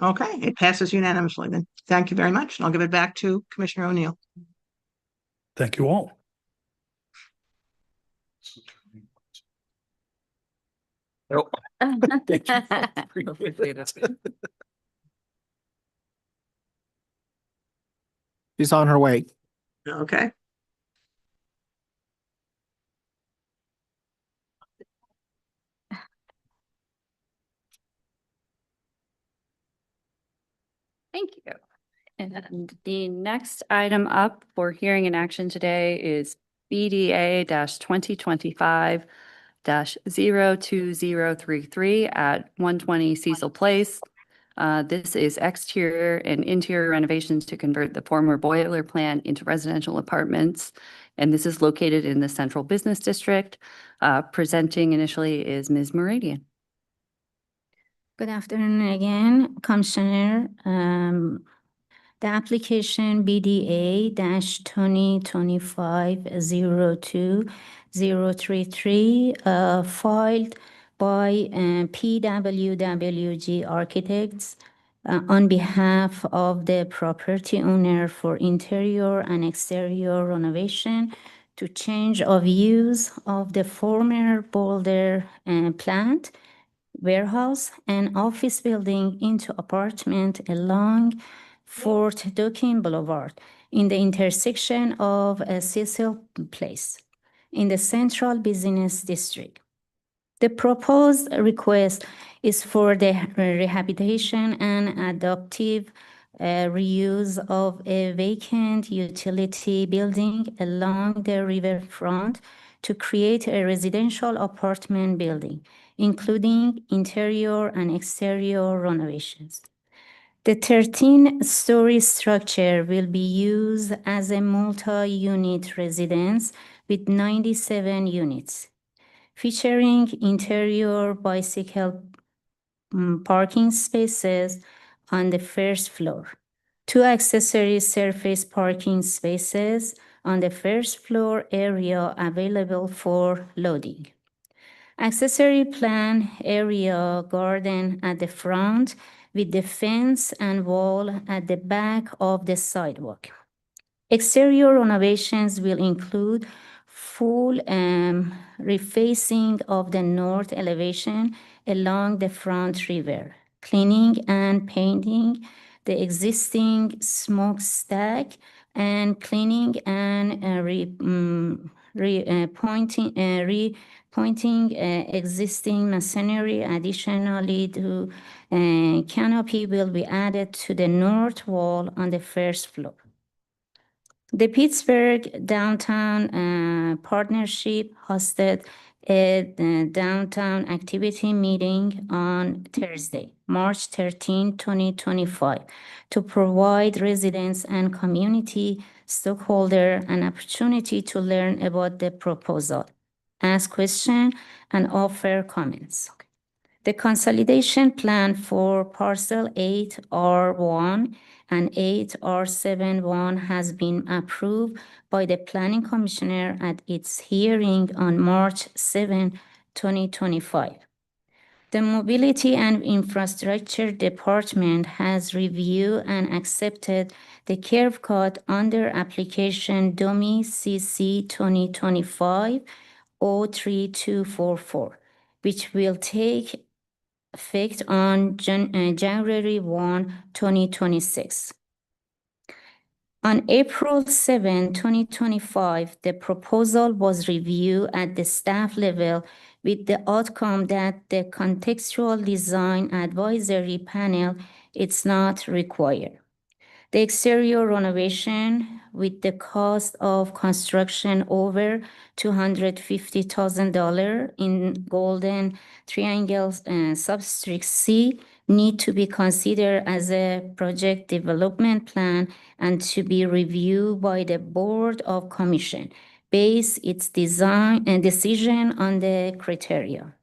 Okay. It passes unanimously then. Thank you very much. And I'll give it back to Commissioner O'Neill. Thank you all. Nope. She's on her way. Okay. Thank you. And the next item up for hearing and action today is BDA 2025-02033 at 120 Cecil Place. This is exterior and interior renovations to convert the former boiler plant into residential apartments. And this is located in the Central Business District. Presenting initially is Ms. Meridian. Good afternoon again, Commissioner. The application BDA 2025-02033 filed by PWWG Architects on behalf of the property owner for interior and exterior renovation to change of use of the former Boulder plant, warehouse, and office building into apartment along Fort Duquesne Boulevard in the intersection of Cecil Place in the Central Business District. The proposed request is for the rehabilitation and adaptive reuse of a vacant utility building along the riverfront to create a residential apartment building, including interior and exterior renovations. The 13-story structure will be used as a multi-unit residence with 97 units, featuring interior bicycle parking spaces on the first floor, 2 accessory surface parking spaces on the first floor area available for loading. Accessory plan area garden at the front with the fence and wall at the back of the sidewalk. Exterior renovations will include full refacing of the north elevation along the front river, cleaning and painting the existing smokestack, and cleaning and repointing existing masonry. Additionally, the canopy will be added to the north wall on the first floor. The Pittsburgh Downtown Partnership hosted a downtown activity meeting on Thursday, March 13, 2025, to provide residents and community stakeholders an opportunity to learn about the proposal, ask questions, and offer comments. The consolidation plan for parcel 8R1 and 8R71 has been approved by the Planning Commissioner at its hearing on March 7, 2025. The Mobility and Infrastructure Department has reviewed and accepted the curve cut under application DOMI CC 2025-03244, which will take effect on January 1, 2026. On April 7, 2025, the proposal was reviewed at the staff level with the outcome that the contextual design advisory panel is not required. The exterior renovation with the cost of construction over $250,000 in Golden Triangle Subdistrict C need to be considered as a project development plan and to be reviewed by the Board of Commission, base its design and decision on the criteria.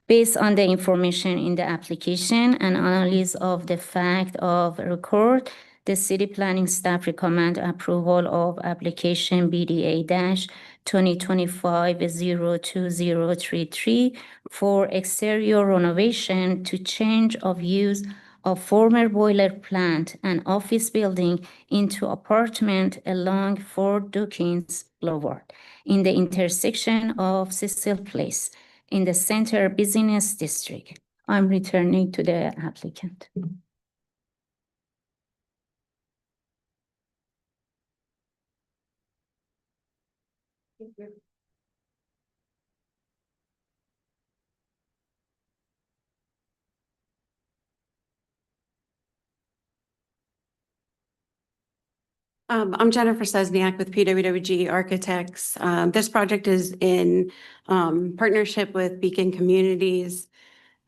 Based on the information in the application and analysis of the fact of record, the city planning staff recommend approval of application BDA-2025-02033 for exterior renovation to change of use of former boiler plant and office building into apartment along Fort Dawkins Boulevard in the intersection of Cecil Place in the Center Business District. I'm returning to the applicant. I'm Jennifer Sesniak with PWWG Architects. This project is in partnership with Beacon Communities.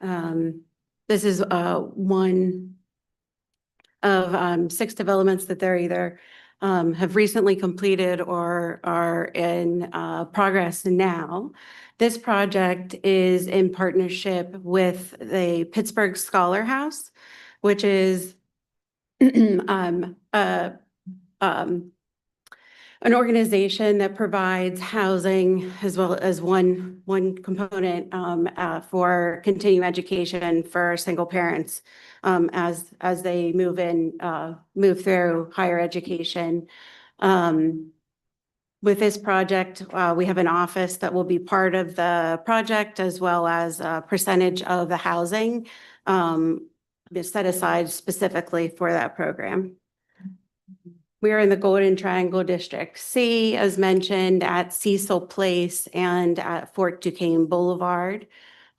This is one of 6 developments that they're either have recently completed or are in progress now. This project is in partnership with the Pittsburgh Scholar House, which is an organization that provides housing as well as one component for continuing education for single parents as they move through higher education. With this project, we have an office that will be part of the project as well as a percentage of the housing set aside specifically for that program. We are in the Golden Triangle District C, as mentioned, at Cecil Place and at Fort Duquesne Boulevard.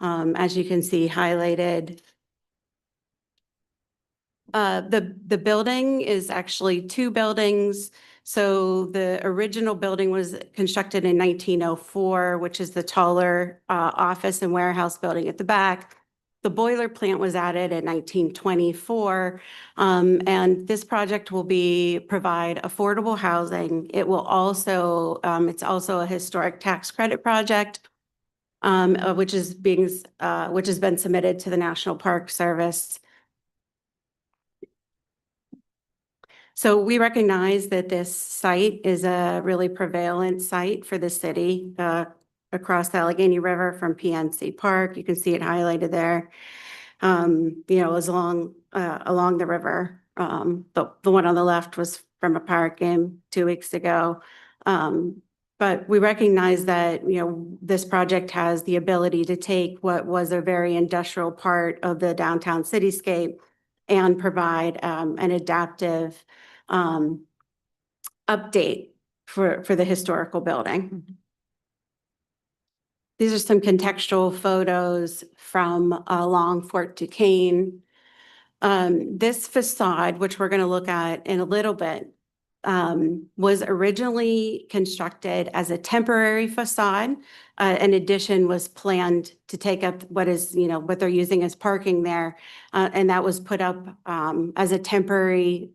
As you can see highlighted, the building is actually 2 buildings. So the original building was constructed in 1904, which is the taller office and warehouse building at the back. The boiler plant was added in 1924, and this project will provide affordable housing. It will also, it's also a historic tax credit project, which has been submitted to the National Park Service. So we recognize that this site is a really prevalent site for the city across the Allegheny River from PNC Park. You can see it highlighted there. is along the river. The one on the left was from a Pirate game 2 weeks ago. But we recognize that, this project has the ability to take what was a very industrial part of the downtown cityscape and provide an adaptive update for the historical building. These are some contextual photos from along Fort Duquesne. This facade, which we're going to look at in a little bit, was originally constructed as a temporary facade. An addition was planned to take up what they're using as parking there. And that was put up as a temporary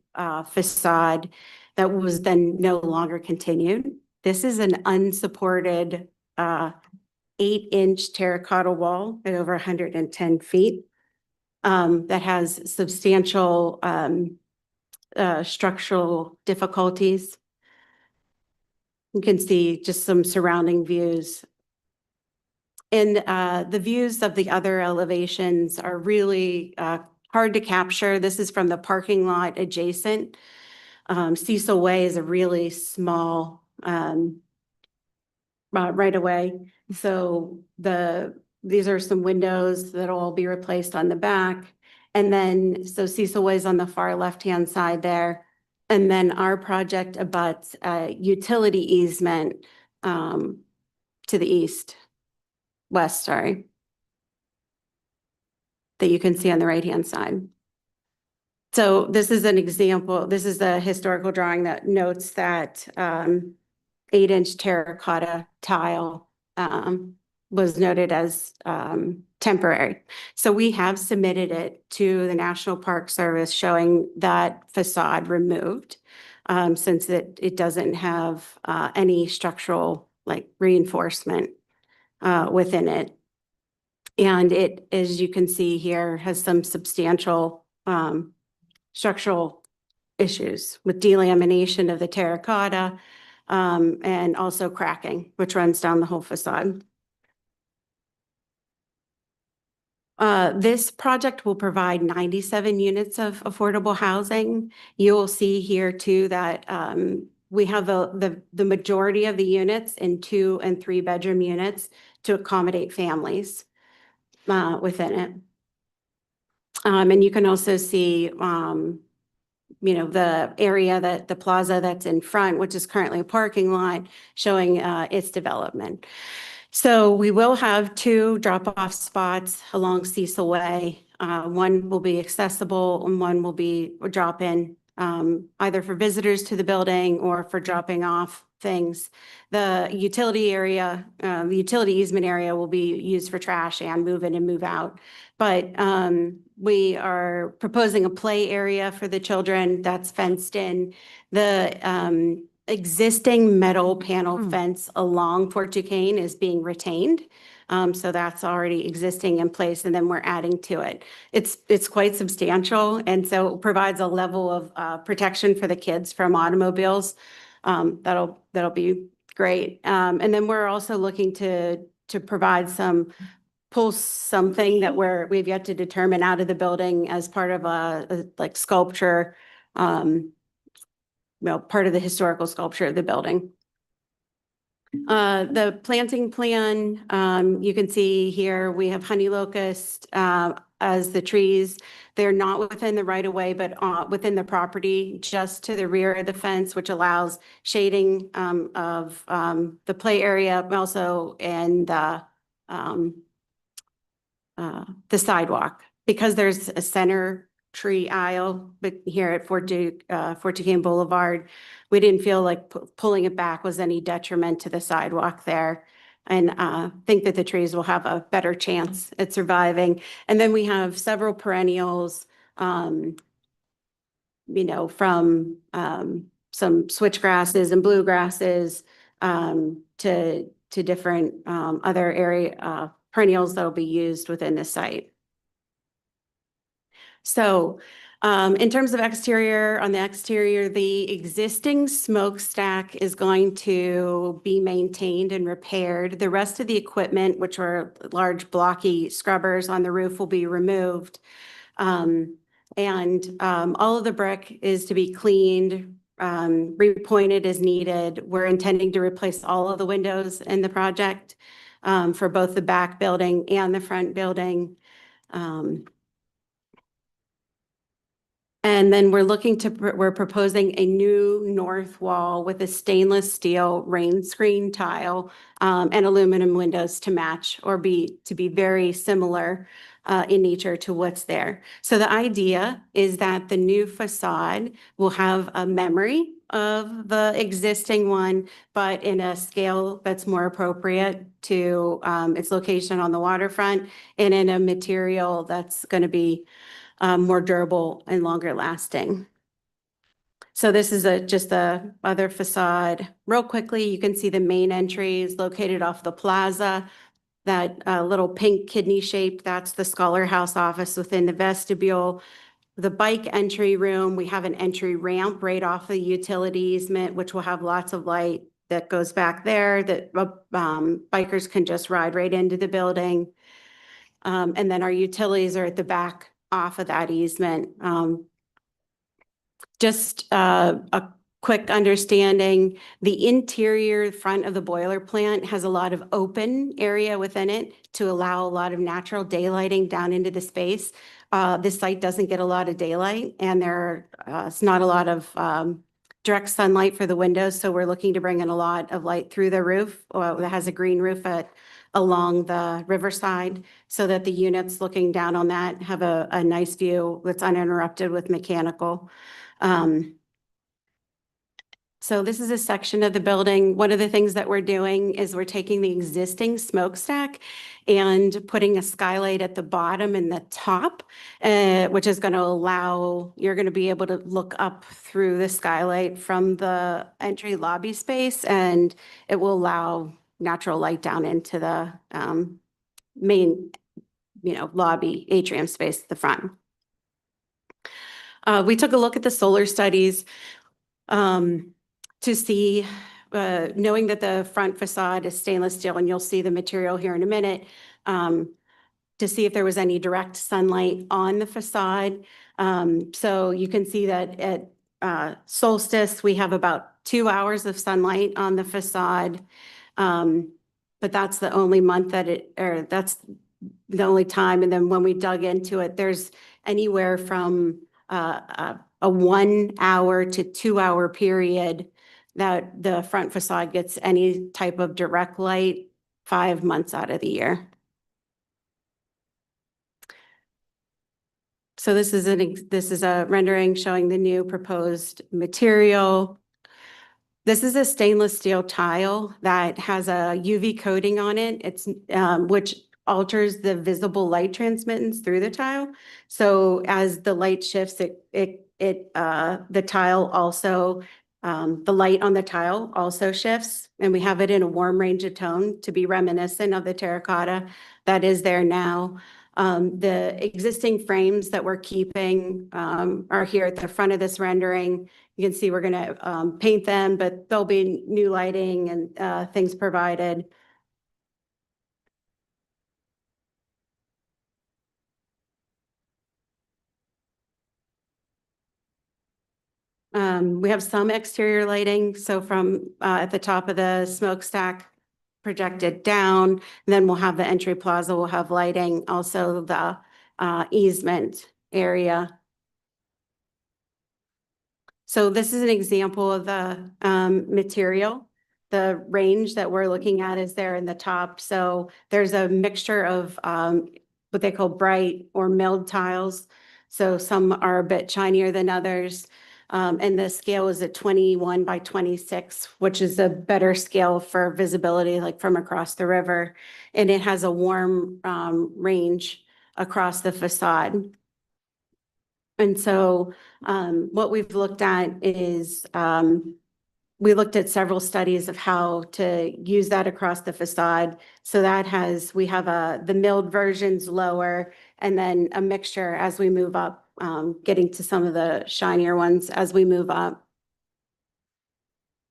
facade that was then no longer continued. This is an unsupported 8-inch terracotta wall at over 110 feet that has substantial structural difficulties. You can see just some surrounding views. And the views of the other elevations are really hard to capture. This is from the parking lot adjacent. Cecil Way is a really small right away. So these are some windows that'll all be replaced on the back. And then, so Cecil Way is on the far left-hand side there. And then our project abuts a utility easement to the west, sorry, that you can see on the right-hand side. So this is an example. This is a historical drawing that notes that 8-inch terracotta tile was noted as temporary. So we have submitted it to the National Park Service showing that facade removed since it doesn't have any structural reinforcement within it. And it, as you can see here, has some substantial structural issues with delamination of the terracotta and also cracking, which runs down the whole facade. This project will provide 97 units of affordable housing. You will see here too that we have the majority of the units in 2- and 3-bedroom units to accommodate families within it. And you can also see the area the plaza that's in front, which is currently a parking lot, showing its development. So we will have 2 drop-off spots along Cecil Way. One will be accessible and one will be a drop-in, either for visitors to the building or for dropping off things. The utility easement area will be used for trash and move in and move out. But we are proposing a play area for the children that's fenced in. The existing metal panel fence along Fort Duquesne is being retained. So that's already existing in place, and then we're adding to it. It's quite substantial, and so it provides a level of protection for the kids from automobiles. That'll be great. And then we're also looking to provide pull something that we've yet to determine out of the building as part of a sculpture, part of the historical sculpture of the building. The planting plan, you can see here, we have honey locust as the trees. They're not within the right of way, but within the property, just to the rear of the fence, which allows shading of the play area, also in the sidewalk. Because there's a center tree aisle, but here at Fort Duquesne Boulevard, we didn't feel like pulling it back was any detriment to the sidewalk there. And think that the trees will have a better chance at surviving. And then we have several perennials, from some switch grasses and bluegrasses to different other area perennials that will be used within the site. So In terms of exterior, on the exterior, the existing smokestack is going to be maintained and repaired. The rest of the equipment, which are large blocky scrubbers on the roof, will be removed. All of the brick is to be cleaned, repointed as needed. We're intending to replace all of the windows in the project for both the back building and the front building. And then we're proposing a new north wall with a stainless steel rain screen tile and aluminum windows to match or be very similar in nature to what's there. So the idea is that the new facade will have a memory of the existing one, but in a scale that's more appropriate to its location on the waterfront and in a material that's going to be more durable and longer lasting. So this is just the other facade. Real quickly, you can see the main entry is located off the plaza. That little pink kidney shape, that's the Scholar House office within the vestibule. The bike entry room, we have an entry ramp right off the utility easement, which will have lots of light that goes back there that bikers can just ride right into the building. And then our utilities are at the back off of that easement. Just a quick understanding, the interior front of the boiler plant has a lot of open area within it to allow a lot of natural daylighting down into the space. This site doesn't get a lot of daylight and there's not a lot of direct sunlight for the windows, so we're looking to bring in a lot of light through the roof that has a green roof along the riverside so that the units looking down on that have a nice view that's uninterrupted with mechanical. So this is a section of the building. One of the things that we're doing is we're taking the existing smokestack and putting a skylight at the bottom and the top, which is going to allow, you're going to be able to look up through the skylight from the entry lobby space, and it will allow natural light down into the main, lobby atrium space at the front. We took a look at the solar studies to see, knowing that the front facade is stainless steel, and you'll see the material here in a minute, to see if there was any direct sunlight on the facade. So you can see that at solstice, we have about 2 hours of sunlight on the facade. But that's the only month that's the only time. And then when we dug into it, there's anywhere from a 1 hour to 2 hour period that the front facade gets any type of direct light 5 months out of the year. So this is a rendering showing the new proposed material. This is a stainless steel tile that has a UV coating on it. It's which alters the visible light transmittance through the tile. So as the light shifts, the tile also, the light on the tile also shifts, and we have it in a warm range of tone to be reminiscent of the terracotta that is there now. The existing frames that we're keeping are here at the front of this rendering. You can see we're going to paint them, but there'll be new lighting and things provided. We have some exterior lighting. So from at the top of the smokestack projected down, and then we'll have the entry plaza, we'll have lighting, also the easement area. So this is an example of the material. The range that we're looking at is there in the top. So there's a mixture of what they call bright or milled tiles. So some are a bit shinier than others. And the scale is at 21 by 26, which is a better scale for visibility, like from across the river. And it has a warm range across the facade. And so what we've looked at is we looked at several studies of how to use that across the facade. So we have the milled versions lower, and then a mixture as we move up getting to some of the shinier ones as we move up.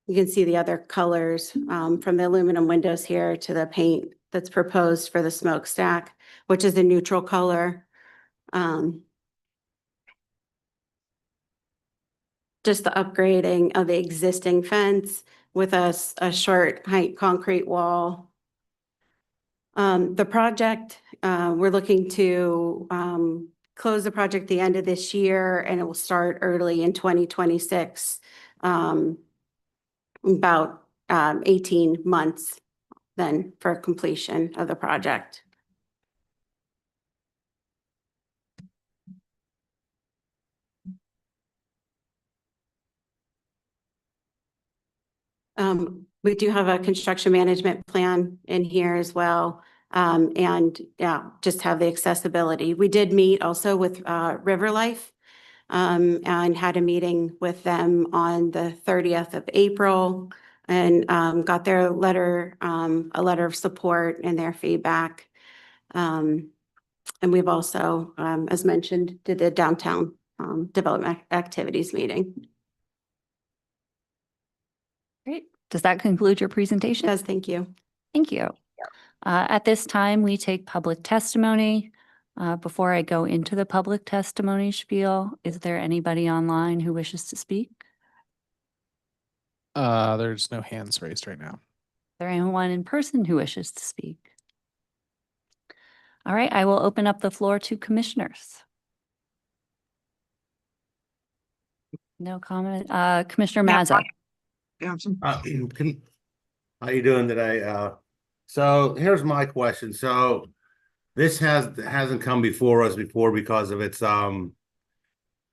You can see the other colors from the aluminum windows here to the paint that's proposed for the smokestack, which is a neutral color. Just the upgrading of the existing fence with a short height concrete wall. The project, we're looking to close the project the end of this year, and it will start early in 2026. About 18 months then for completion of the project. We do have a construction management plan in here as well. And yeah, just have the accessibility. We did meet also with River Life and had a meeting with them on the 30th of April and got their letter, a letter of support and their feedback. And we've also, as mentioned, did the downtown development activities meeting. Great. Does that conclude your presentation? Yes, thank you. Thank you. At this time, we take public testimony. Before I go into the public testimony spiel, is there anybody online who wishes to speak? There's no hands raised right now. Is there anyone in person who wishes to speak? All right, I will open up the floor to commissioners. No comment. Commissioner Mazza. How you doing today? So here's my question. So this hasn't come before us before because of its the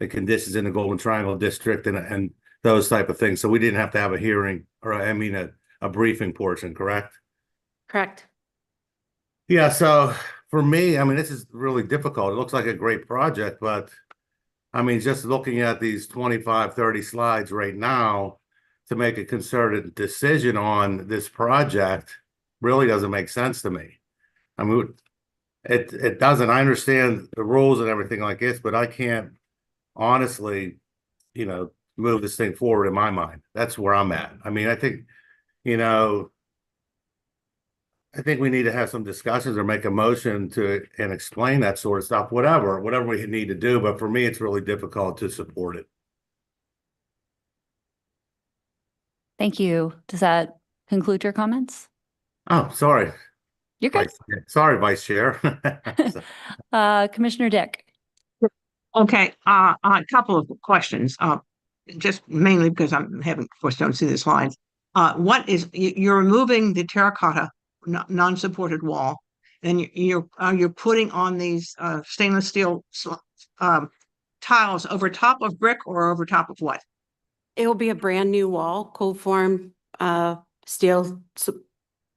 conditions in the Golden Triangle District and those type of things. So we didn't have to have a hearing or a briefing portion, correct? Correct. Yeah, so for me, I mean, this is really difficult. It looks like a great project, but I mean, just looking at these 25, 30 slides right now to make a concerted decision on this project really doesn't make sense to me. I mean, it doesn't. I understand the rules and everything like this, but I can't honestly, move this thing forward in my mind. That's where I'm at. I mean, I think we need to have some discussions or make a motion and explain that sort of stuff, whatever we need to do. But for me, it's really difficult to support it. Thank you. Does that conclude your comments? Oh, sorry. You're good. Sorry, Vice Chair. Commissioner Dick. Okay, a couple of questions. Just mainly because I'm of course, don't see the slides. What is you're removing the terracotta non-supported wall, and you're putting on these stainless steel tiles over top of brick or over top of what? It will be a brand new wall, cold form steel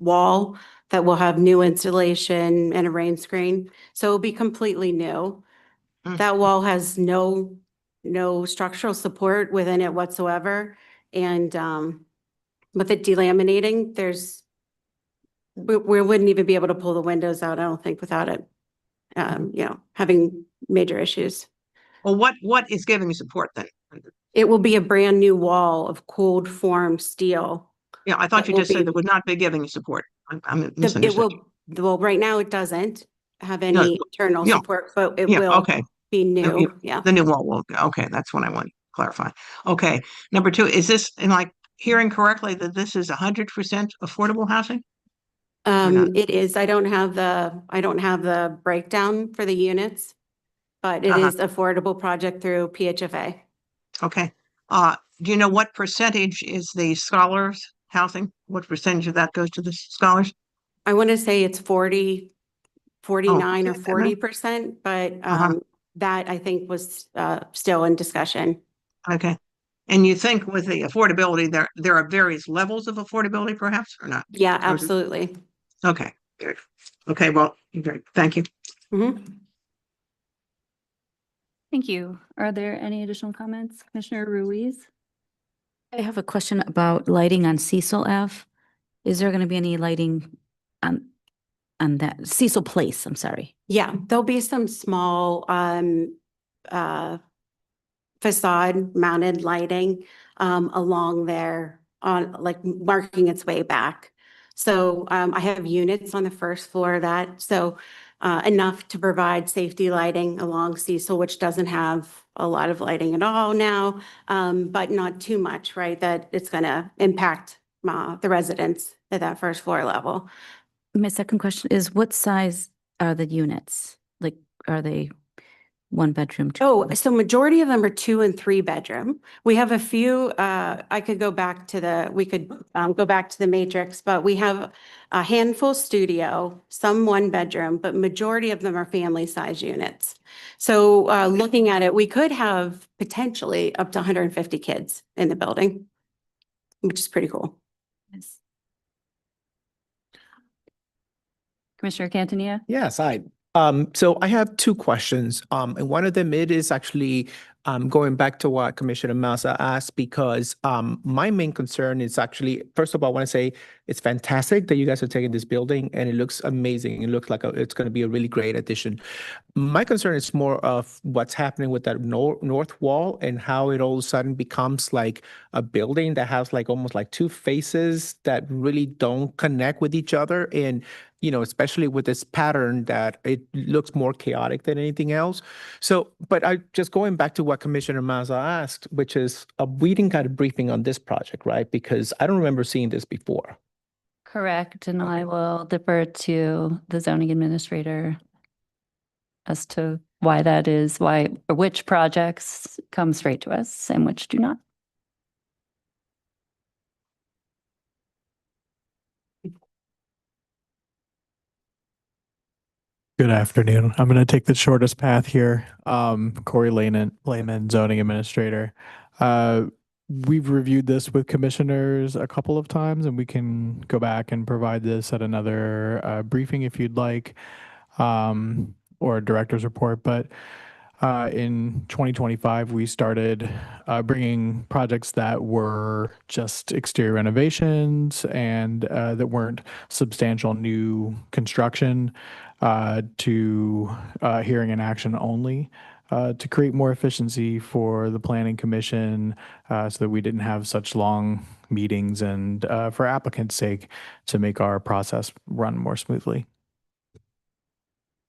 wall that will have new insulation and a rain screen. So it'll be completely new. That wall has no structural support within it whatsoever. And with it delaminating, we wouldn't even be able to pull the windows out, I don't think, without it, having major issues. Well, what is giving you support then? It will be a brand new wall of cold form steel. Yeah, I thought you just said it would not be giving you support. I'm misunderstood. Well, right now it doesn't have any internal support, but it will be new. Yeah. The new wall will, okay, that's what I want to clarify. Okay, number two, is this, hearing correctly that this is 100% affordable housing? It is. I don't have the breakdown for the units, but it is affordable project through PHFA. Okay. Do you know what percentage is the scholars housing? What percentage of that goes to the scholars? I want to say it's 49 or 40%, but that I think was still in discussion. Okay. And you think with the affordability, there are various levels of affordability perhaps or not? Yeah, absolutely. Okay, good. Okay, well, great. Thank you. Thank you. Are there any additional comments? Commissioner Ruiz? I have a question about lighting on Cecil Ave. Is there going to be any lighting on that Cecil Place? I'm sorry. Yeah, there'll be some small facade mounted lighting along there on like marking its way back. So I have units on the first floor of that. So enough to provide safety lighting along Cecil, which doesn't have a lot of lighting at all now, but not too much, right? That it's going to impact the residents at that first floor level. My second question is, what size are the units? Like, are they one bedroom? Oh, so majority of them are 2 and 3 bedroom. We have a few, I could go back to go back to the matrix, but we have a handful studio, some 1 bedroom, but majority of them are family size units. So looking at it, we could have potentially up to 150 kids in the building, which is pretty cool. Yes. Commissioner Cantania? Yes, so I have 2 questions. And one of them, it is actually going back to what Commissioner Massa asked, because my main concern is actually, first of all, I want to say it's fantastic that you guys are taking this building and it looks amazing. It looks like it's going to be a really great addition. My concern is more of what's happening with that north wall and how it all of a sudden becomes like a building that has like almost like 2 faces that really don't connect with each other. And especially with this pattern that it looks more chaotic than anything else. So, but I just going back to what Commissioner Mazza asked, which is we didn't got a briefing on this project, right? Because I don't remember seeing this before. Correct, and I will defer to the zoning administrator as to why that is, which projects come straight to us and which do not. Good afternoon. I'm going to take the shortest path here. Corey Layman, zoning administrator. We've reviewed this with commissioners a couple of times, and we can go back and provide this at another briefing if you'd like, or a director's report. But in 2025, we started bringing projects that were just exterior renovations and that weren't substantial new construction to hearing and action only, to create more efficiency for the planning commission, so that we didn't have such long meetings, and for applicants' sake, to make our process run more smoothly.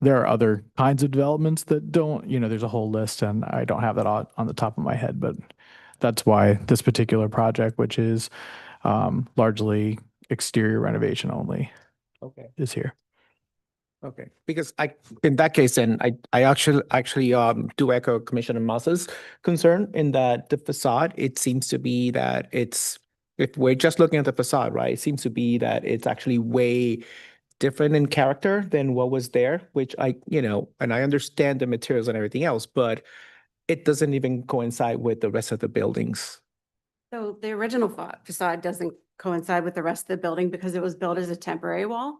There are other kinds of developments that don't, there's a whole list, and I don't have that on the top of my head, but that's why this particular project, which is largely exterior renovation only, is here. Okay, because in that case, then I actually do echo Commissioner Massa's concern in that the facade, it seems to be that if we're just looking at the facade, right, it seems to be that it's actually way different in character than what was there, which and I understand the materials and everything else, but it doesn't even coincide with the rest of the buildings. So the original facade doesn't coincide with the rest of the building because it was built as a temporary wall.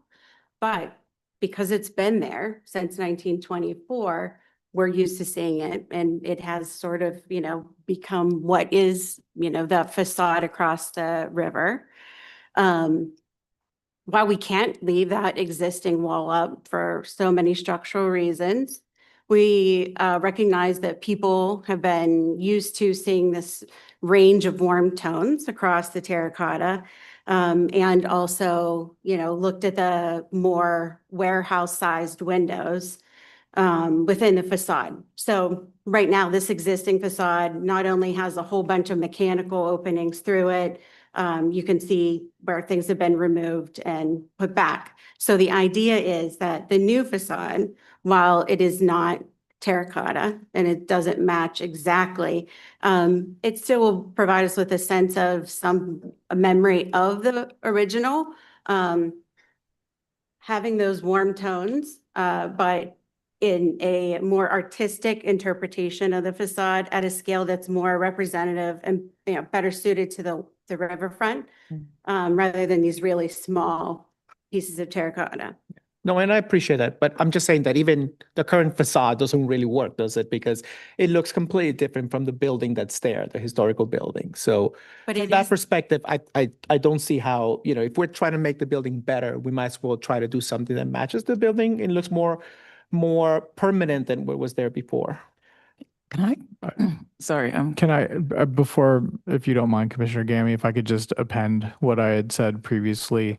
But because it's been there since 1924, we're used to seeing it, and it has sort of, become what is, the facade across the river. While we can't leave that existing wall up for so many structural reasons, we recognize that people have been used to seeing this range of warm tones across the terracotta, and also, looked at the more warehouse-sized windows within the facade. So right now, this existing facade not only has a whole bunch of mechanical openings through it, you can see where things have been removed and put back. So the idea is that the new facade, while it is not terracotta and it doesn't match exactly, it still will provide us with a sense of a memory of the original, having those warm tones, but in a more artistic interpretation of the facade at a scale that's more representative and better suited to the riverfront, rather than these really small pieces of terracotta. No, and I appreciate that, but I'm just saying that even the current facade doesn't really work, does it? Because it looks completely different from the building that's there, the historical building. So from that perspective, I don't see how, if we're trying to make the building better, we might as well try to do something that matches the building and looks more permanent than what was there before. Can I? Sorry, Can I, before, if you don't mind, Commissioner Gammy, if I could just append what I had said previously,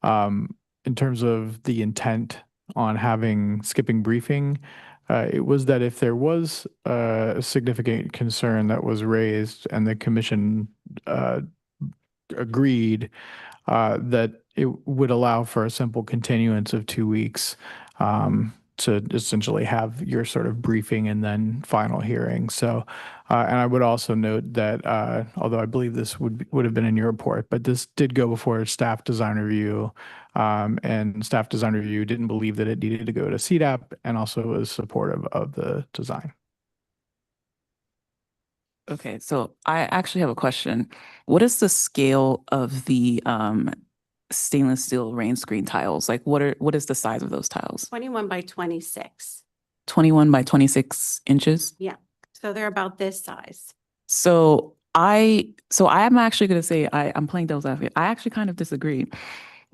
in terms of the intent on skipping briefing, it was that if there was a significant concern that was raised and the commission agreed that it would allow for a simple continuance of 2 weeks to essentially have your sort of briefing and then final hearing. So, and I would also note that although I believe this would have been in your report, but this did go before staff design review, and staff design review didn't believe that it needed to go to CDAP, and also was supportive of the design. Okay, so I actually have a question. What is the scale of the stainless steel rain screen tiles? Like what is the size of those tiles? 21 by 26. 21 by 26 inches? Yeah. So they're about this size. So I'm actually going to say I'm playing devil's advocate. I actually kind of disagree.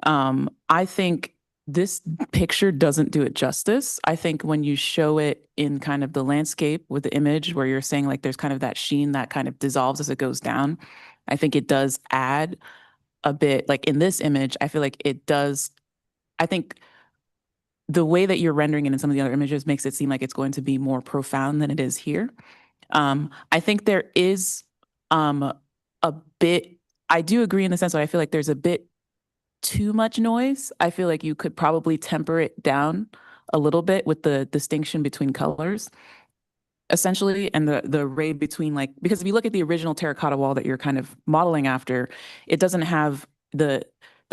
I think this picture doesn't do it justice. I think when you show it in kind of the landscape with the image where you're saying like there's kind of that sheen that kind of dissolves as it goes down, I think it does add a bit, like in this image, I feel like it does. I think the way that you're rendering it in some of the other images makes it seem like it's going to be more profound than it is here. I think there is a bit, I do agree in the sense that I feel like there's a bit too much noise. I feel like you could probably temper it down a little bit with the distinction between colors, essentially, and the array between, like, because if you look at the original terracotta wall that you're kind of modeling after, it doesn't have the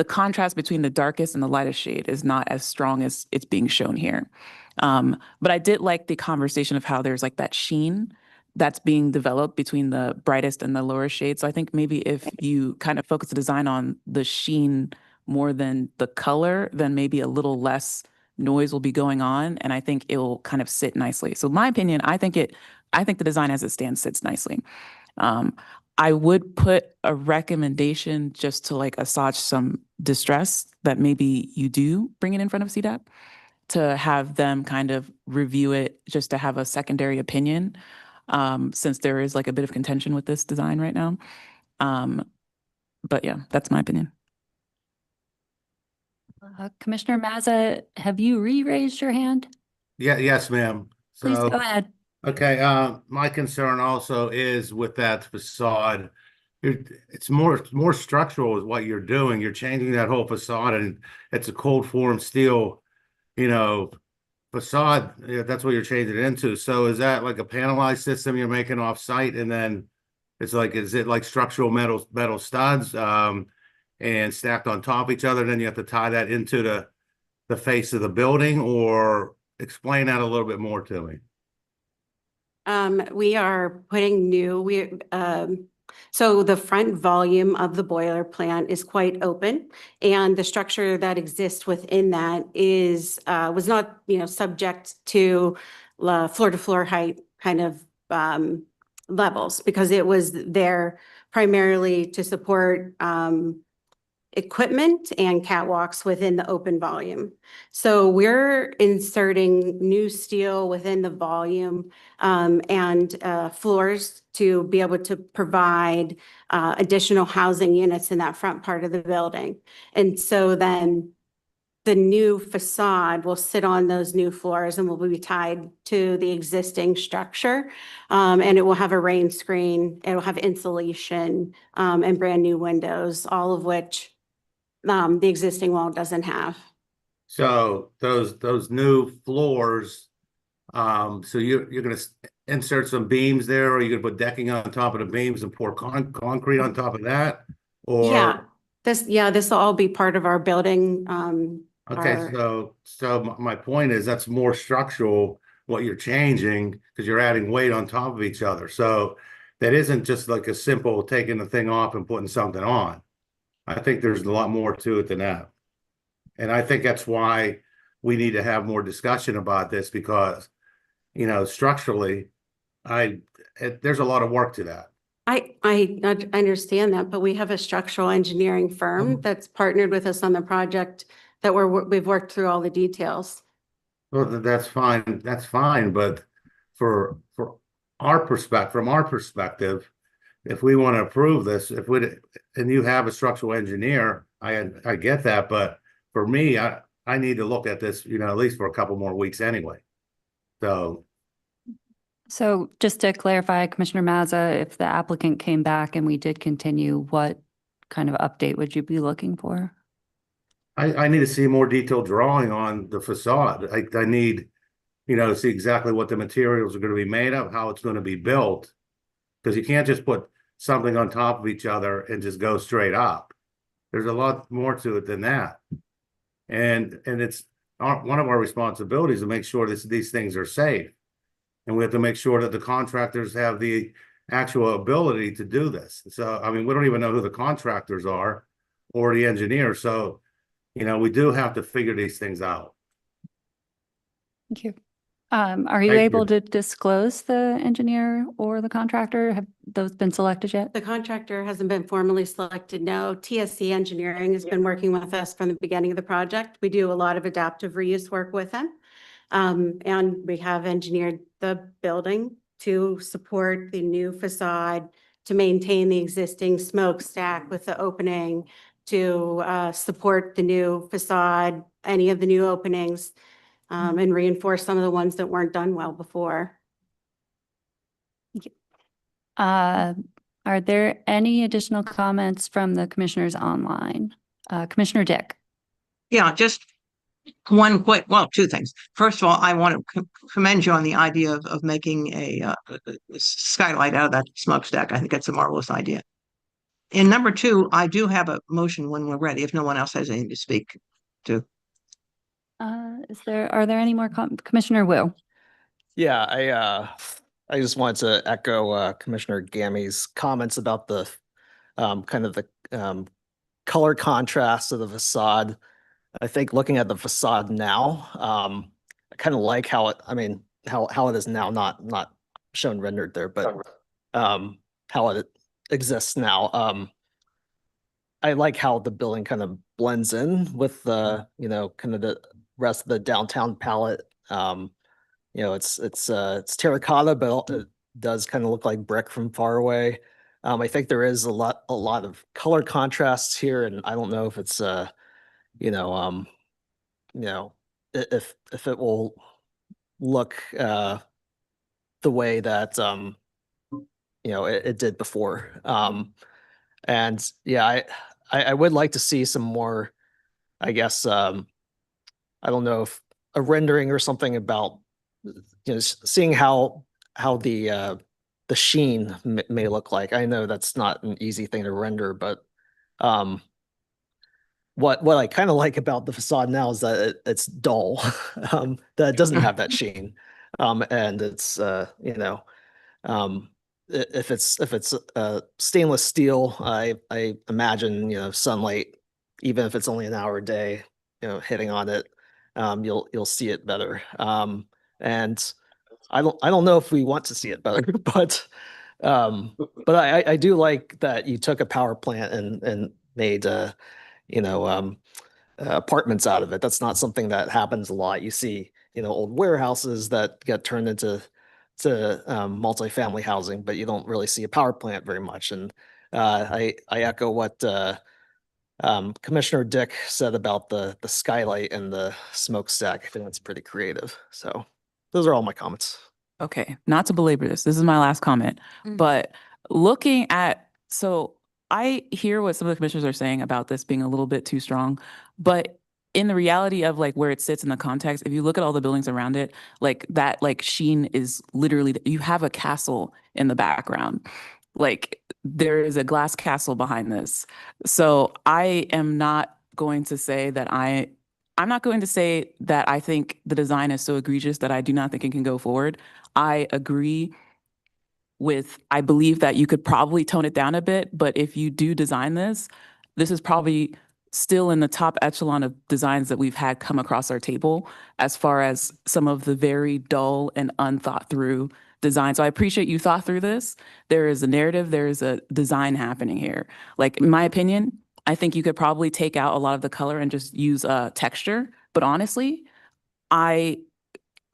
contrast between the darkest and the lightest shade is not as strong as it's being shown here. But I did like the conversation of how there's like that sheen that's being developed between the brightest and the lower shade. So I think maybe if you kind of focus the design on the sheen more than the color, then maybe a little less noise will be going on. And I think it will kind of sit nicely. So my opinion, I think the design as it stands sits nicely. I would put a recommendation just to like assuage some distress that maybe you do bring it in front of CDAP to have them kind of review it just to have a secondary opinion, since there is like a bit of contention with this design right now. But yeah, that's my opinion. Commissioner Mazza, have you re-raised your hand? Yeah, yes, ma'am. Please So, go ahead. okay, my concern also is with that facade. It's more structural is what you're doing. You're changing that whole facade, and it's a cold form steel, facade. Yeah, that's what you're changing it into. So is that like a panelized system you're making off site, and then is it like structural metal studs, and stacked on top of each other? Then you have to tie that into the face of the building, or explain that a little bit more to me. We are putting so the front volume of the boiler plant is quite open, and the structure that exists within that was not, subject to floor to floor height kind of levels, because it was there primarily to support equipment and catwalks within the open volume. So we're inserting new steel within the volume, and floors to be able to provide additional housing units in that front part of the building. And so then the new facade will sit on those new floors and will be tied to the existing structure. And it will have a rain screen, it will have insulation, and brand new windows, all of which the existing wall doesn't have. So those new floors, so you're gonna insert some beams there, or you're gonna put decking on top of the beams and pour concrete on top of that? Or Yeah, this will all be part of our building. okay, so my point is that's more structural what you're changing, because you're adding weight on top of each other. So that isn't just like a simple taking the thing off and putting something on. I think there's a lot more to it than that. And I think that's why we need to have more discussion about this, because, structurally, there's a lot of work to that. I understand that, but we have a structural engineering firm that's partnered with us on the project that we've worked through all the details. Well, that's fine. That's fine. But for from our perspective, if we want to approve this, and you have a structural engineer, I get that, but for me, I need to look at this, at least for a couple more weeks anyway. So just to clarify, Commissioner Mazza, if the applicant came back and we did continue, what kind of update would you be looking for? I need to see more detailed drawing on the facade. I need, to see exactly what the materials are going to be made of, how it's going to be built. Because you can't just put something on top of each other and just go straight up. There's a lot more to it than that. And it's one of our responsibilities to make sure that these things are safe. And we have to make sure that the contractors have the actual ability to do this. So, I mean, we don't even know who the contractors are or the engineers. So, we do have to figure these things out. Thank you. Are you Thank able you. to disclose the engineer or the contractor? Have those been selected yet? The contractor hasn't been formally selected. No, TSC Engineering has been working with us from the beginning of the project. We do a lot of adaptive reuse work with them. And we have engineered the building to support the new facade, to maintain the existing smokestack with the opening, to support the new facade, any of the new openings, and reinforce some of the ones that weren't done well before. Are there any additional comments from the commissioners online? Commissioner Dick. Yeah, just two things. First of all, I want to commend you on the idea of making a skylight out of that smokestack. I think that's a marvelous idea. And number two, I do have a motion when we're ready, if no one else has anything to speak to. Are there any more Commissioner Wu? Yeah, I just wanted to echo Commissioner Gammey's comments about the kind of the color contrast of the facade. I think looking at the facade now, I kind of like how it is now, not shown rendered there, but how it exists now. I like how the building kind of blends in with the, kind of the rest of the downtown palette. It's terracotta, but it does kind of look like brick from far away. I think there is a lot of color contrasts here, and I don't know if it's if it will look the way that it did before. And yeah, I would like to see some more, I guess, I don't know if a rendering or something about, seeing how the sheen may look like. I know that's not an easy thing to render, but what I kind of like about the facade now is that it's dull, that it doesn't have that sheen, and it's if it's stainless steel, I imagine sunlight, even if it's only an hour a day, hitting on it, you'll see it better. And I don't know if we want to see it better, but I do like that you took a power plant and made apartments out of it. That's not something that happens a lot. You see, old warehouses that get turned into multifamily housing, but you don't really see a power plant very much. And I echo what Commissioner Dick said about the skylight and the smokestack. I think that's pretty creative. So those are all my comments. Okay, not to belabor this. This is my last comment, but looking at, so I hear what some of the commissioners are saying about this being a little bit too strong, but in the reality of like where it sits in the context, if you look at all the buildings around it, like that, like sheen is literally, you have a castle in the background. Like there is a glass castle behind this. So I am not going to say that I'm not going to say that I think the design is so egregious that I do not think it can go forward. I agree I believe that you could probably tone it down a bit, but if you do design this is probably still in the top echelon of designs that we've had come across our table as far as some of the very dull and unthought through design. So I appreciate you thought through this. There is a narrative, there is a design happening here. Like in my opinion, I think you could probably take out a lot of the color and just use texture. But honestly, I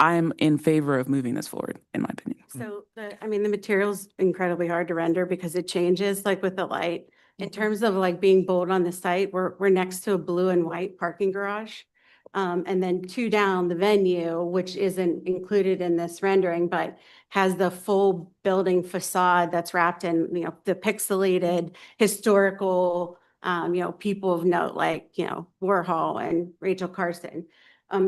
I'm in favor of moving this forward, in my opinion. So I mean, the material's incredibly hard to render because it changes like with the light. In terms of like being bold on the site, we're next to a blue and white parking garage. And then 2 down the venue, which isn't included in this rendering, but has the full building facade that's wrapped in, the pixelated historical, people of note, like, Warhol and Rachel Carson.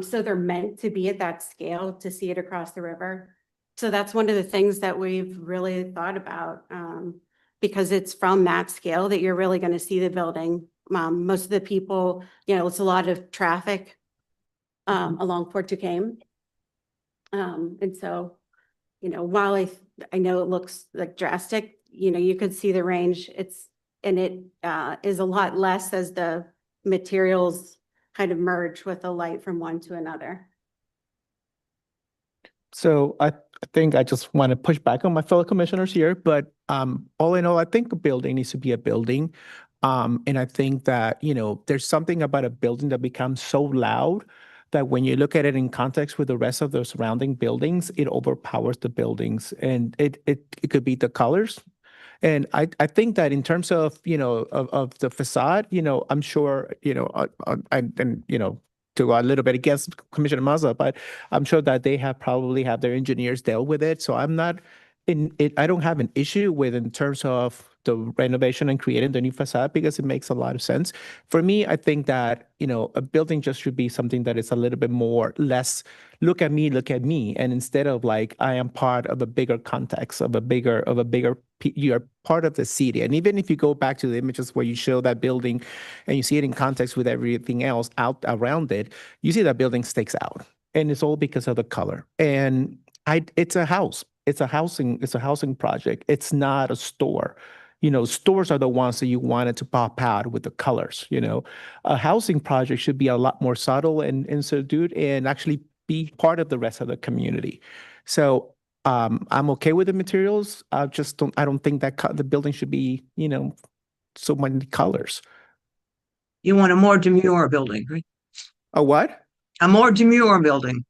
So they're meant to be at that scale to see it across the river. So that's one of the things that we've really thought about, because it's from that scale that you're really going to see the building. Most of the people, it's a lot of traffic along Fort Duquesne. And so, while I know it looks like drastic, you could see the range. It is a lot less as the materials kind of merge with the light from one to another. So I think I just want to push back on my fellow commissioners here, but all in all, I think a building needs to be a building. And I think that, there's something about a building that becomes so loud that when you look at it in context with the rest of the surrounding buildings, it overpowers the buildings. And it could be the colors. And I think that in terms of, of the facade, I'm sure, to go a little bit against Commissioner Mazza, but I'm sure that they probably have their engineers dealt with it. So I'm not I don't have an issue with in terms of the renovation and creating the new facade because it makes a lot of sense. For me, I think that, a building just should be something that is a little bit less, look at me. And instead of like, I am part of a bigger context of a bigger, you're part of the city. And even if you go back to the images where you show that building and you see it in context with everything else out around it, you see that building sticks out, and it's all because of the color. And it's a house. It's a housing project. It's not a store. Stores are the ones that you wanted to pop out with the colors. A housing project should be a lot more subtle and subdued and actually be part of the rest of the community. So I'm okay with the materials. I don't think that the building should be, so many colors. You want a more demure building, right? A what? A more demure building.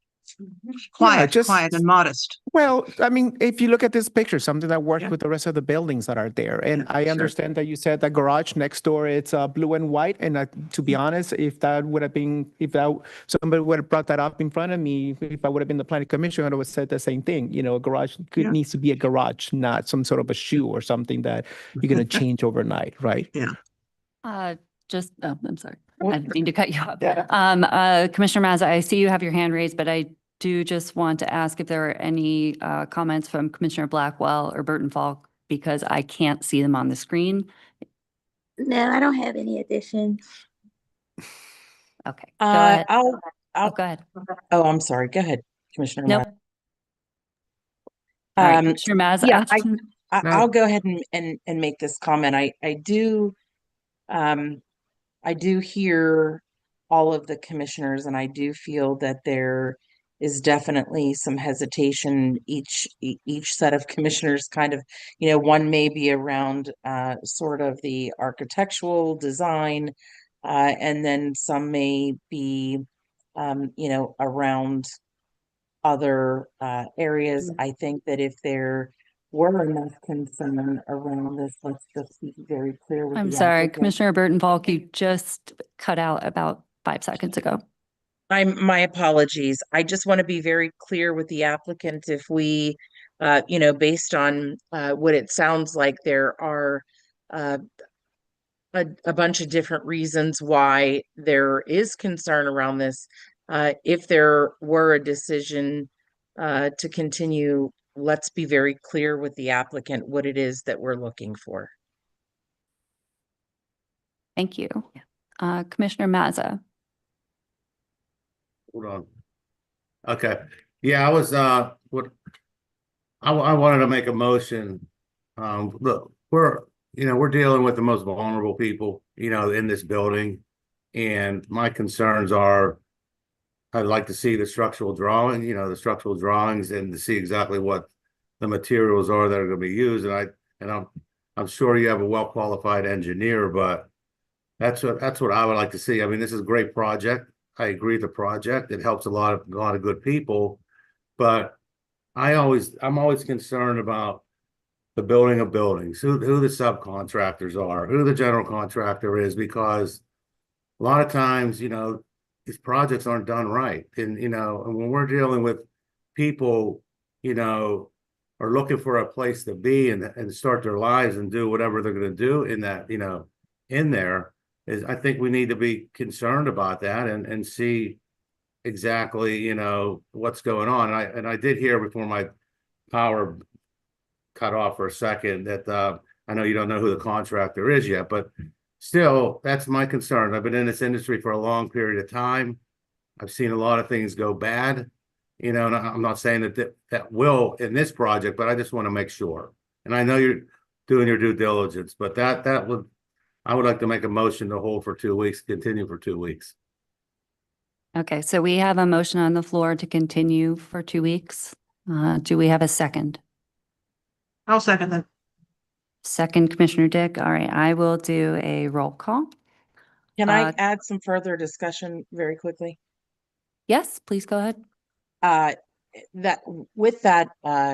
Quiet, Yeah, quiet and modest. Well, I mean, if you look at this picture, something that works with the rest of the buildings that are there. And I understand that you said the garage next door, it's blue and white. And to be honest, if somebody would have brought that up in front of me, if I would have been the planning commissioner, I would have said the same thing. A garage needs to be a garage, not some sort of a shoe or something that you're going to change overnight, right? Yeah. I'm sorry. I didn't mean to cut you off. Commissioner Mazza, I see you have your hand raised, but I do just want to ask if there are any comments from Commissioner Blackwell or Burton Falk, because I can't see them on the screen. No, I don't have any additions. Okay. Go ahead. I'll Go ahead. Oh, I'm sorry. Go ahead, Commissioner. Nope. All right, Commissioner Mazza. Yeah, I'll go ahead and make this comment. I do hear all of the commissioners, and I do feel that there is definitely some hesitation. Each set of commissioners kind of, one may be around sort of the architectural design, and then some may be, around other areas. I think that if there were enough concern around this, let's just be very clear with I'm the sorry, applicant. Commissioner Burton Falk, you just cut out about 5 seconds ago. My apologies. I just want to be very clear with the applicant. If we, based on what it sounds like, there are a bunch of different reasons why there is concern around this. If there were a decision to continue, let's be very clear with the applicant what it is that we're looking for. Thank you. Commissioner Mazza. Hold on. Okay. Yeah, I was I wanted to make a motion. Look, we're dealing with the most vulnerable people, in this building. And my concerns are, I'd like to see the structural drawing, the structural drawings, and to see exactly what the materials are that are going to be used. And I'm sure you have a well-qualified engineer, but that's what I would like to see. I mean, this is a great project. I agree with the project. It helps a lot of good people, But I'm always concerned about the building of buildings, who the subcontractors are, who the general contractor is, because a lot of times, these projects aren't done right. And, and when we're dealing with people, are looking for a place to be and start their lives and do whatever they're going to do in that, in there, is I think we need to be concerned about that and see exactly, what's going on. And I did hear before my power cut off for a second that I know you don't know who the contractor is yet, but still, that's my concern. I've been in this industry for a long period of time. I've seen a lot of things go bad, and I'm not saying that will in this project, but I just want to make sure. And I know you're doing your due diligence, but I would like to make a motion to hold for 2 weeks, continue for 2 weeks. Okay, so we have a motion on the floor to continue for 2 weeks. Do we have a second? I'll second that. Second, Commissioner Dick. All right, I will do a roll call. Can I add some further discussion very quickly? Yes, please go ahead. That with the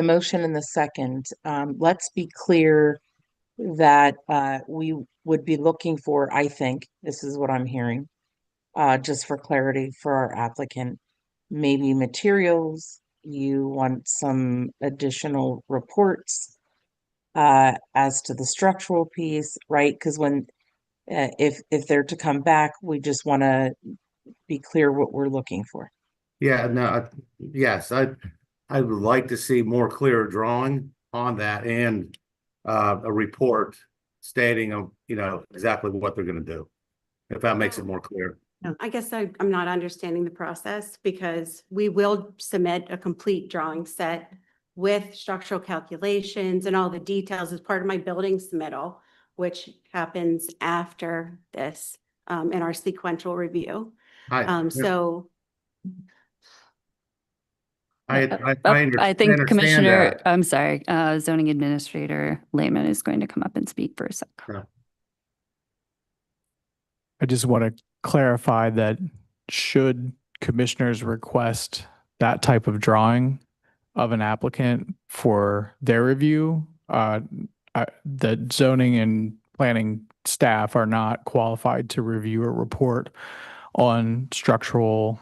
motion in the second, let's be clear that we would be looking for, I think, this is what I'm hearing, just for clarity for our applicant, maybe materials, you want some additional reports as to the structural piece, right? Because when if they're to come back, we just want to be clear what we're looking for. Yeah, no, yes, I would like to see more clear drawing on that and a report stating, exactly what they're going to do, if that makes it more clear. I guess I'm not understanding the process, because we will submit a complete drawing set with structural calculations and all the details as part of my building submittal, which happens after this in our sequential review. So I think understand Commissioner, that. I'm sorry, Zoning Administrator Lehman is going to come up and speak for a sec. I just want to clarify that should commissioners request that type of drawing of an applicant for their review, the zoning and planning staff are not qualified to review a report on structural